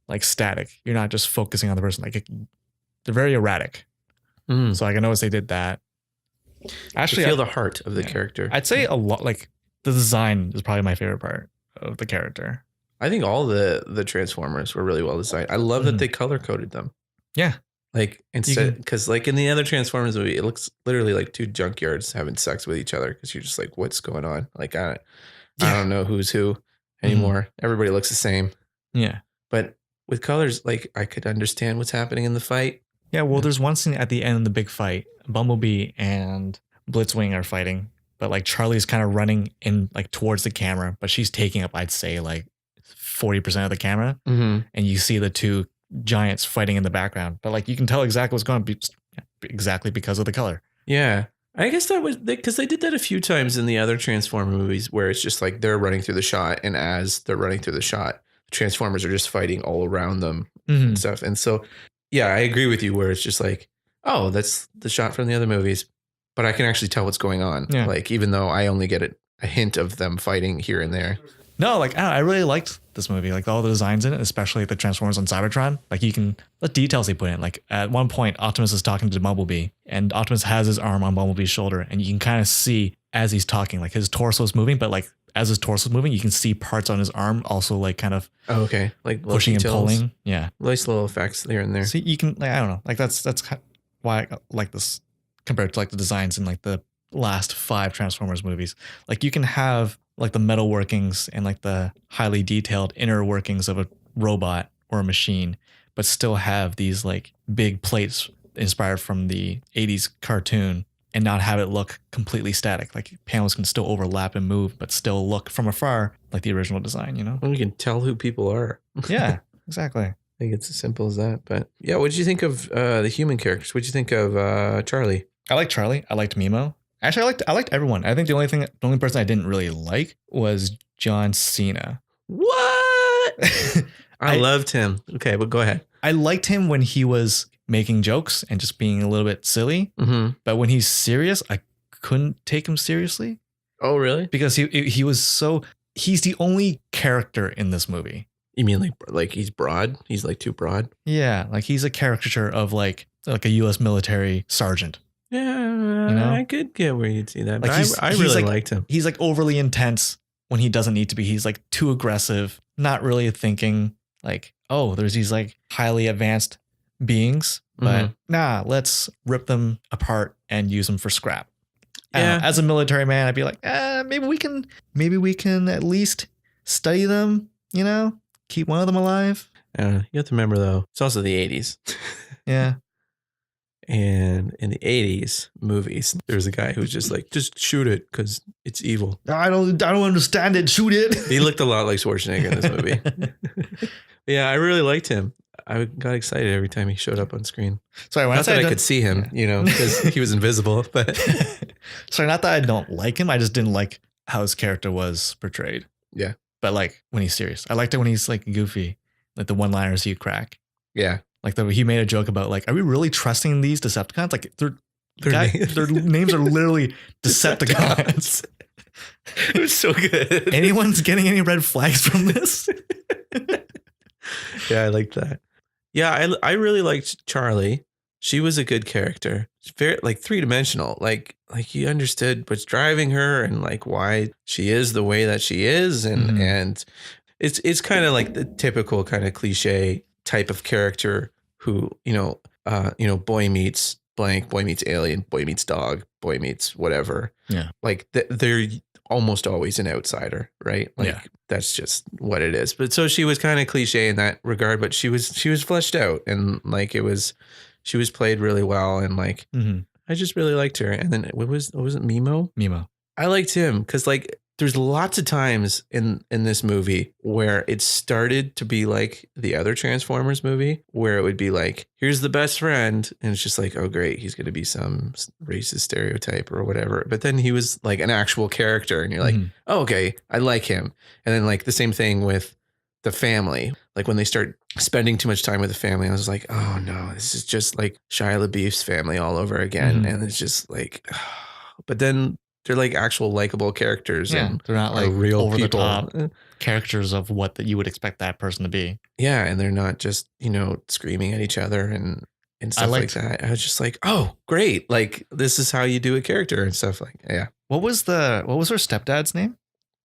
like static. You're not just focusing on the person. Like they're very erratic. So like I noticed they did that. Actually,
you feel the heart of the character.
I'd say a lot. Like the design is probably my favorite part of the character.
I think all the Transformers were really well designed. I love that they color coded them.
Yeah.
Like instead, because like in the other Transformers movie, it looks literally like two junkyards having sex with each other. Because you're just like, what's going on? Like I don't know who's who anymore. Everybody looks the same.
Yeah.
But with colors, like I could understand what's happening in the fight.
Yeah, well, there's one scene at the end of the big fight. Bumblebee and Blitzwing are fighting, but like Charlie's kind of running in like towards the camera, but she's taking up, I'd say, like 40% of the camera, and you see the two giants fighting in the background. But like you can tell exactly what's going on exactly because of the color.
Yeah, I guess that was because they did that a few times in the other Transformer movies, where it's just like they're running through the shot, and as they're running through the shot, Transformers are just fighting all around them and stuff. And so. Yeah, I agree with you where it's just like, oh, that's the shot from the other movies, but I can actually tell what's going on. Yeah. Like, even though I only get a hint of them fighting here and there.
No, like, I really liked this movie. Like, all the designs in it, especially the Transformers on Cybertron. Like, the details they put in. Like, at one point, Optimus is talking to Bumblebee, and Optimus has his arm on Bumblebee's shoulder, and you can kind of see as he's talking, like, his torso is moving, but, like, as his torso is moving, you can see parts on his arm also like kind of
like
pushing and pulling. Yeah,
nice little effects here and there.
See, you can like I don't know, like that's kind of why I like this compared to like the designs in like the last 5 Transformers movies. Like you can have like the metal workings and like the highly detailed inner workings of a robot or a machine, but still have these like big plates inspired from the 80s cartoon. And not have it look completely static. Like panels can still overlap and move, but still look from afar like the original design, you know?
Well, you can tell who people are.
Yeah, exactly.
I think it's as simple as that. But yeah, what did you think of the human characters? What did you think of Charlie?
I liked Charlie. I liked Mimo. Actually, I liked everyone. I think the only person I didn't really like was John Cena.
What? I loved him. Okay, but go ahead.
I liked him when he was making jokes and just being a little bit silly.
Mm-hmm.
But when he's serious, I couldn't take him seriously
Oh, really?
because he was so, he's the only character in this movie.
You mean like he's broad? He's like too broad?
Yeah, like he's a caricature of like a U.S. military sergeant.
Yeah, I could get where you'd see that.
Like
But I really liked him.
He's like overly intense when he doesn't need to be. He's like too aggressive, not really thinking like, oh, there's these like highly advanced beings, but nah, let's rip them apart and use them for scrap.
Yeah.
As a military man, I'd be like, maybe we can at least study them, you know, keep one of them alive.
You have to remember though, it's also the 80s.
Yeah.
And in the 80s movies, there was a guy who was just like, just shoot it because it's evil.
I don't understand it. Shoot it.
He looked a lot like Schwarzenegger in this movie. Yeah, I really liked him. I got excited every time he showed up on screen.
Sorry, when
not that I could see him, you know, because he was invisible. But
sorry, not that I don't like him. I just didn't like how his character was portrayed.
Yeah.
But like when he's serious, I liked it when he's like goofy, like the one-liners he'd crack.
Yeah.
Like he made a joke about like, are we really trusting these Decepticons? Like their names are literally Decepticons.
It was so good.
Anyone's getting any red flags from this?
Yeah, I liked that. Yeah, I really liked Charlie. She was a good character. She's very like three-dimensional. Like you understood what's driving her and like why she is the way that she is, and it's kind of like the typical kind of cliche type of character who boy meets blank, boy meets alien, boy meets dog, boy meets whatever.
Yeah,
like they're almost always an outsider, right? Like that's just what it is. But so she was kind of cliche in that regard, but she was fleshed out, and like she was played really well, and like I just really liked her. And then what was it, Mimo? I liked him because like there's lots of times in this movie where it started to be like the other Transformers movie, where it would be like, here's the best friend, and it's just like, oh great, he's going to be some racist stereotype or whatever. But then he was like an actual character, and you're like, oh, okay, I like him. And then like the same thing with the family. Like when they start spending too much time with the family, I was like, oh no, this is just like Shia LaBeouf's family all over again. And it's just like, but then they're like actual likable characters.
Yeah,
and
they're not like
real
over
people.
the top characters of what that you would expect that person to be.
Yeah, and they're not just, screaming at each other and stuff like that. I was just like, oh, great. Like this is how you do a character and stuff like that. Yeah.
What was her stepdad's name?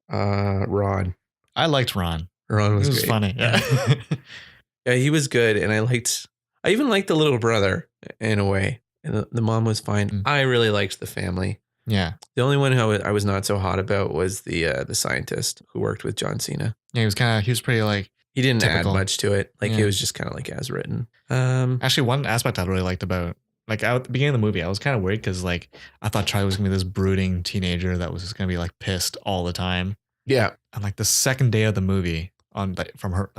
Ron.
I liked Ron.
Ron was
great. Funny. Yeah.
Yeah, he was good. And I even liked the little brother in a way. And the mom was fine. I really liked the family.
Yeah.
The only one who I was not so hot about was the scientist who worked with John Cena.
Yeah, he was pretty like,
he didn't
typical.
add much to it. Like it was just kind of like as written.
Actually, one aspect I really liked about like at the beginning of the movie, I was kind of worried because like I thought Charlie was gonna be this brooding teenager that was just gonna be like pissed all the time.
Yeah.
And like the second day of the movie, from her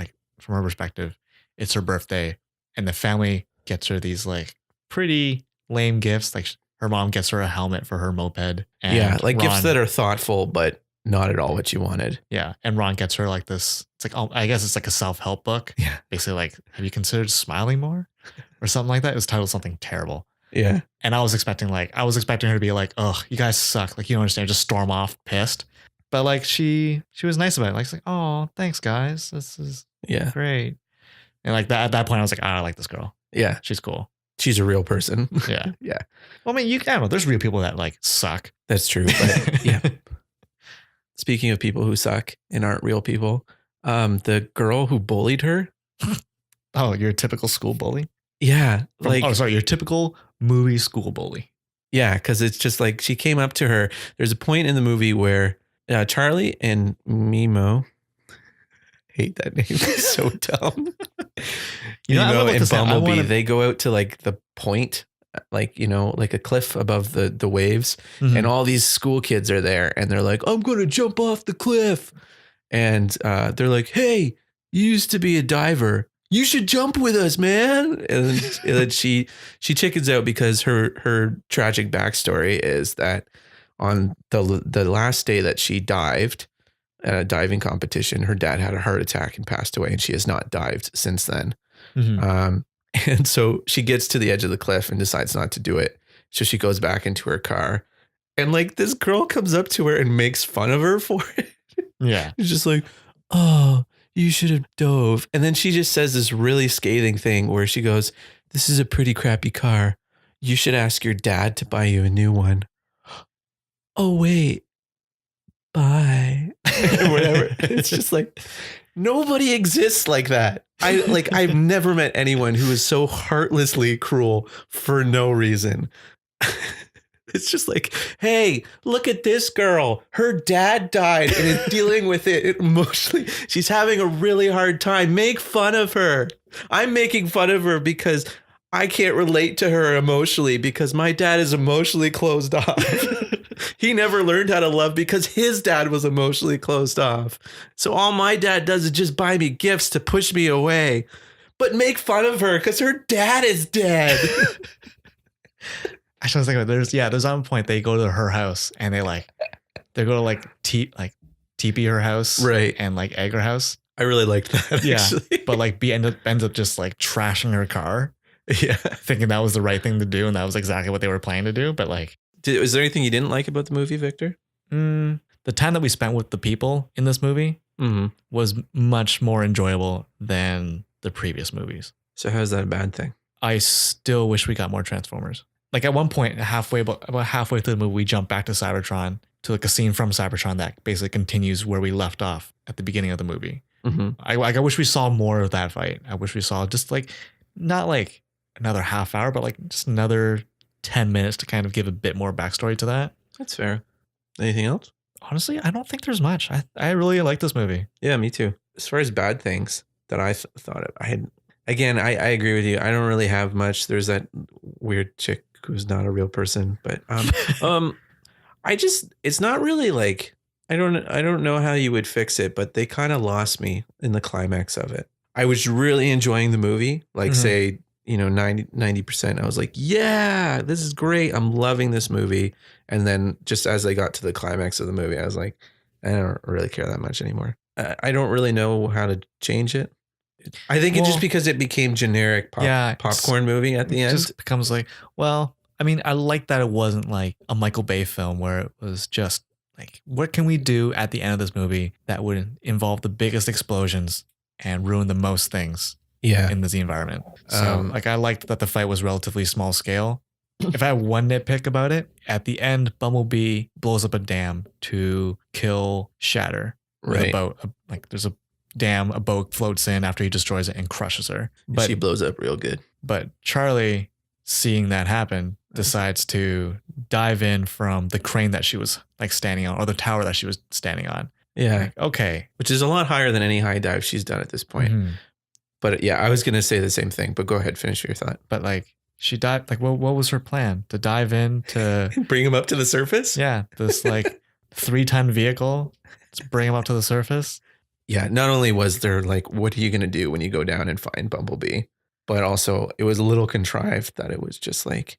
perspective, it's her birthday, and the family gets her these like pretty lame gifts. Like her mom gets her a helmet for her moped. And
like gifts that are thoughtful, but not at all what you wanted.
Yeah. And Ron gets her like this, it's like, I guess it's like a self-help book.
Yeah.
Basically like, have you considered smiling more? Or something like that. It was titled something terrible.
Yeah.
And I was expecting her to be like, oh, you guys suck. Like, you don't understand. Just storm off pissed. But like, she was nice about it. Like, she's like, oh, thanks guys. This is great. And like that, at that point I was like, I like this girl.
Yeah.
She's cool.
She's a real person.
Yeah.
Yeah.
Well, I mean, I don't know. There's real people that like suck.
That's true. But yeah. Speaking of people who suck and aren't real people, the girl who bullied her.
Oh, you're a typical school bully?
Yeah.
Your typical movie school bully.
Yeah. Cause it's just like, she came up to her. There's a point in the movie where Charlie and Mimo, hate that name. It's so dumb. Mimo and Bumblebee, they go out to like the point, like, like a cliff above the waves, and all these school kids are there, and they're like, I'm going to jump off the cliff. And they're like, hey, you used to be a diver. You should jump with us, man. And then she chickens out because her tragic backstory is that on the last day that she dived at a diving competition, her dad had a heart attack and passed away, and she has not dived since then. And so she gets to the edge of the cliff and decides not to do it. So she goes back into her car. And like this girl comes up to her and makes fun of her for it.
Yeah.
It's just like, oh, you should have dove. And then she just says this really scathing thing where she goes, this is a pretty crappy car. You should ask your dad to buy you a new one. Oh, wait. Bye. Whatever. It's just like, nobody exists like that. I've never met anyone who is so heartlessly cruel for no reason. It's just like, hey, look at this girl. Her dad died and is dealing with it emotionally. She's having a really hard time. Make fun of her. I'm making fun of her because I can't relate to her emotionally because my dad is emotionally closed off. He never learned how to love because his dad was emotionally closed off. So all my dad does is just buy me gifts to push me away. But make fun of her because her dad is dead.
Actually, I was thinking, there's one point they go to her house and they go to teepee her house,
right,
and like egg her house.
I really liked that.
Yeah,
actually.
but like B ends up just like trashing her car.
Yeah,
thinking that was the right thing to do, and that was exactly what they were planning to do. But like,
was there anything you didn't like about the movie, Victor?
The time that we spent with the people in this movie was much more enjoyable than the previous movies.
So how's that a bad thing?
I still wish we got more Transformers. Like at one point, about halfway through the movie, we jump back to Cybertron, to like a scene from Cybertron that basically continues where we left off at the beginning of the movie. I wish we saw more of that fight. I wish we saw just like, not like another half hour, but like just another 10 minutes to kind of give a bit more backstory to that.
That's fair. Anything else?
Honestly, I don't think there's much. I really like this movie.
Yeah, me too. As far as bad things that I thought of, I agree with you. I don't really have much. There's that weird chick who's not a real person, but it's not really like, I don't know how you would fix it, but they kind of lost me in the climax of it. I was really enjoying the movie, like say, 90%. I was like, yeah, this is great. I'm loving this movie. And then just as I got to the climax of the movie, I was like, I don't really care that much anymore. I don't really know how to change it. I think it's just because it became generic popcorn movie at the end. It just
becomes like, well, I mean, I like that it wasn't like a Michael Bay film where it was just like, what can we do at the end of this movie that would involve the biggest explosions and ruin the most things in the environment. So like I liked that the fight was relatively small scale. If I had one nitpick about it, at the end, Bumblebee blows up a dam to kill Shatter with a boat. Like there's a dam, a boat floats in after he destroys it and crushes her. But
she blows up real good.
But Charlie, seeing that happen, decides to dive in from the crane that she was like standing on, or the tower that she was standing on.
Yeah.
Like, okay.
Which is a lot higher than any high dive she's done at this point. But yeah, I was going to say the same thing, but go ahead, finish your thought.
But like she dived, like what was her plan? To dive in to
bring him up to the surface?
Yeah. This like 3-ton vehicle, to bring him up to the surface.
Yeah. Not only was there like, what are you going to do when you go down and find Bumblebee? But also it was a little contrived that it was just like,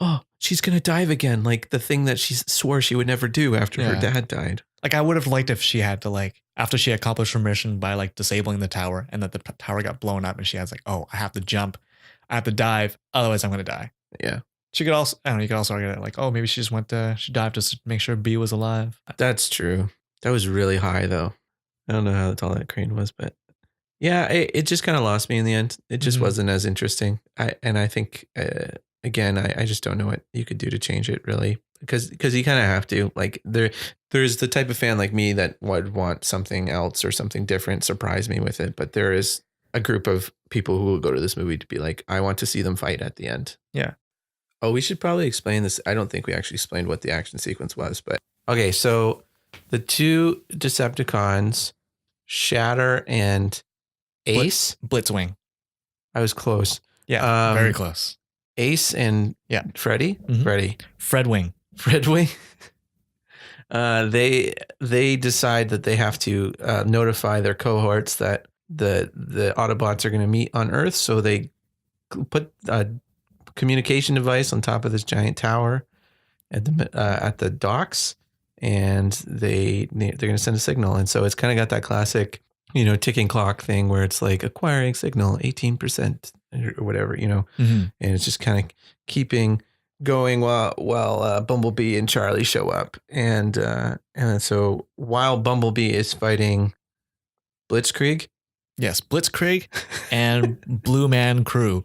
oh, she's going to dive again. Like the thing that she swore she would never do after her dad died.
Like I would have liked if she had to like, after she accomplished her mission by like disabling the tower and that the tower got blown up and she has like, oh, I have to jump. I have to dive. Otherwise I'm going to die.
Yeah.
She could also, I don't know, you could also argue that like, oh, maybe she just she dived just to make sure B was alive.
That's true. That was really high though. I don't know how tall that crane was, but yeah, it just kind of lost me in the end. It just wasn't as interesting. I think, again, I just don't know what you could do to change it really, because you kind of have to, like there's the type of fan like me that would want something else or something different, surprise me with it. But there is a group of people who will go to this movie to be like, I want to see them fight at the end.
Yeah.
Oh, we should probably explain this. I don't think we actually explained what the action sequence was, but okay. So the two Decepticons, Shatter and Ace.
Blitzwing.
I was close.
Yeah, very close.
Ace and Freddy.
Fredwing.
They decide that they have to notify their cohorts that the Autobots are going to meet on Earth. So they put a communication device on top of this giant tower at the docks, and they're going to send a signal. And so it's kind of got that classic, ticking clock thing where it's like acquiring signal 18%, or whatever, you know,
Mhm.
and it's just kind of keeping going while Bumblebee and Charlie show up. And so while Bumblebee is fighting Blitzkrieg,
Yes, Blitzkrieg and Blue Man Crew.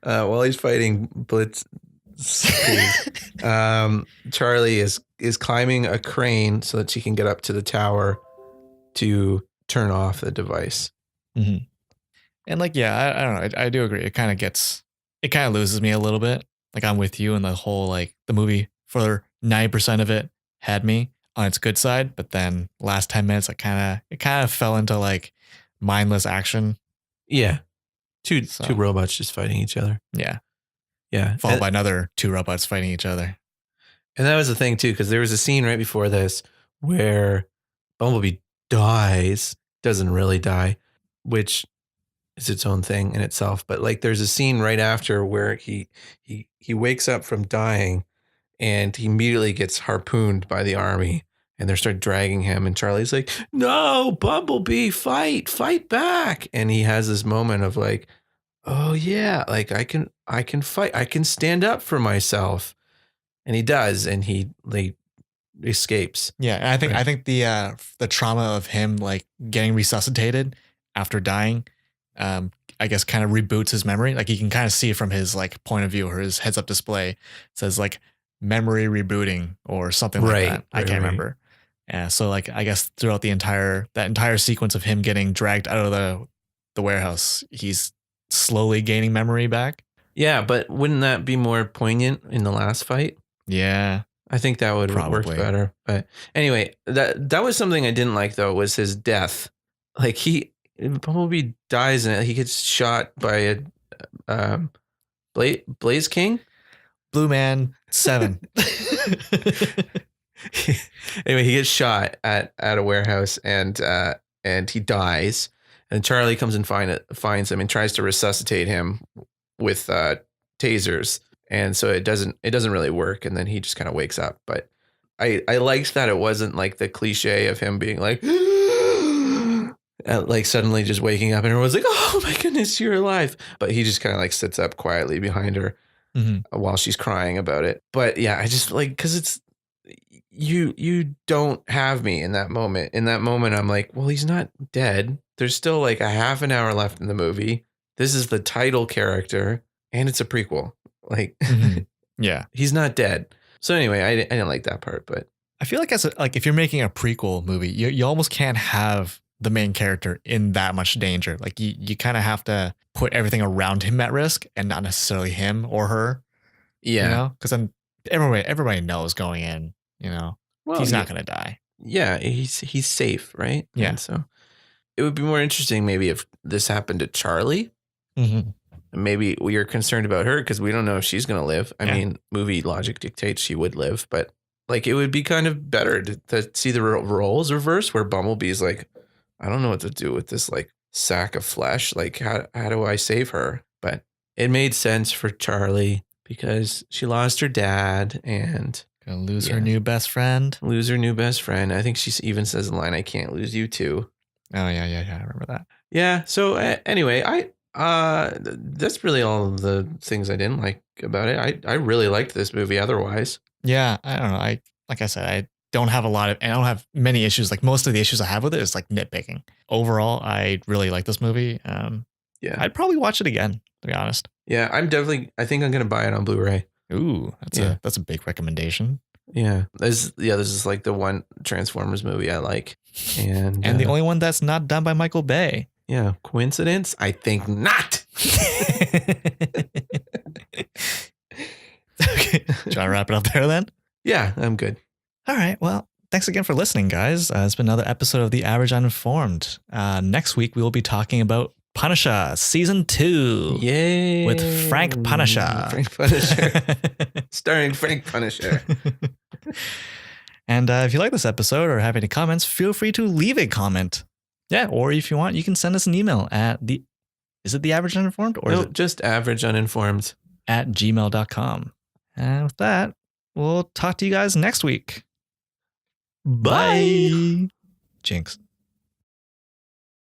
while he's fighting Blitzkrieg, Charlie is climbing a crane so that she can get up to the tower to turn off the device.
Mm-hmm. And like, yeah, I don't know. I do agree. It kind of loses me a little bit. Like I'm with you, and the whole like the movie for 90% of it had me on its good side, but then last 10 minutes, it kind of fell into like mindless action.
Yeah, two
So.
robots just fighting each other.
Yeah,
yeah,
followed by another 2 robots fighting each other.
And that was the thing too, because there was a scene right before this where Bumblebee doesn't really die, which is its own thing in itself. But like, there's a scene right after where he wakes up from dying, and he immediately gets harpooned by the army, and they start dragging him. And Charlie's like, "No, Bumblebee, fight back!" And he has this moment of like, "Oh yeah, like I can fight, I can stand up for myself." And he does, and he escapes.
Yeah, and I think the trauma of him like getting resuscitated after dying, I guess kind of reboots his memory. Like you can kind of see from his like point of view or his heads up display. It says like memory rebooting or something like that. I can't remember. Yeah, so like I guess throughout that entire sequence of him getting dragged out of the warehouse, he's slowly gaining memory back.
Yeah, but wouldn't that be more poignant in the last fight?
Yeah.
I think that would work better. But anyway, that was something I didn't like though, was his death. Like Bumblebee dies and he gets shot by a Blaze King?
Blue Man 7.
Anyway, he gets shot at a warehouse and he dies. And Charlie comes and finds him and tries to resuscitate him with tasers. And so it doesn't really work. And then he just kind of wakes up. But I liked that it wasn't like the cliche of him being like, like suddenly just waking up and everyone's like, "Oh my goodness, you're alive." But he just kind of like sits up quietly behind her while she's crying about it. But yeah, I just like, because it's, you don't have me in that moment. In that moment, I'm like, well, he's not dead. There's still like a half an hour left in the movie. This is the title character and it's a prequel. Like,
yeah,
he's not dead. So anyway, I didn't like that part, but
I feel like if you're making a prequel movie, you almost can't have the main character in that much danger. Like you kind of have to put everything around him at risk and not necessarily him or her.
Yeah.
You know, because then everybody knows going in, you know, well, he's not going to die.
Yeah. He's safe. Right.
Yeah.
And so it would be more interesting maybe if this happened to Charlie. Maybe we are concerned about her because we don't know if she's going to live. I mean, movie logic dictates she would live, but like it would be kind of better to see the roles reverse where Bumblebee's like, I don't know what to do with this like sack of flesh. Like how do I save her? But it made sense for Charlie because she lost her dad and
gonna lose her new best friend.
I think she even says the line, "I can't lose you too."
Oh yeah. I remember that.
Yeah. So anyway, that's really all of the things I didn't like about it. I really liked this movie otherwise.
Yeah, I don't know. Like I said, I don't have many issues. Like most of the issues I have with it is like nitpicking. Overall, I really like this movie. Yeah, I'd probably watch it again, to be honest.
Yeah, I think I'm gonna buy it on Blu-ray.
Ooh, that's a big recommendation.
Yeah, this is like the one Transformers movie I like, and
the only one that's not done by Michael Bay.
Yeah, coincidence? I think not.
Okay, do you want to wrap it up there then?
Yeah, I'm good.
All right. Well, thanks again for listening, guys. It's been another episode of The Average Uninformed. Next week, we will be talking about Punisher Season 2.
Yay.
With Frank Punisher.
Starring Frank Punisher.
And if you like this episode or have any comments, feel free to leave a comment. Yeah, or if you want, you can send us an email at is it The Average Uninformed? Or
no,
is it
just Average Uninformed
at gmail.com. And with that, we'll talk to you guys next week. Bye. Jinx.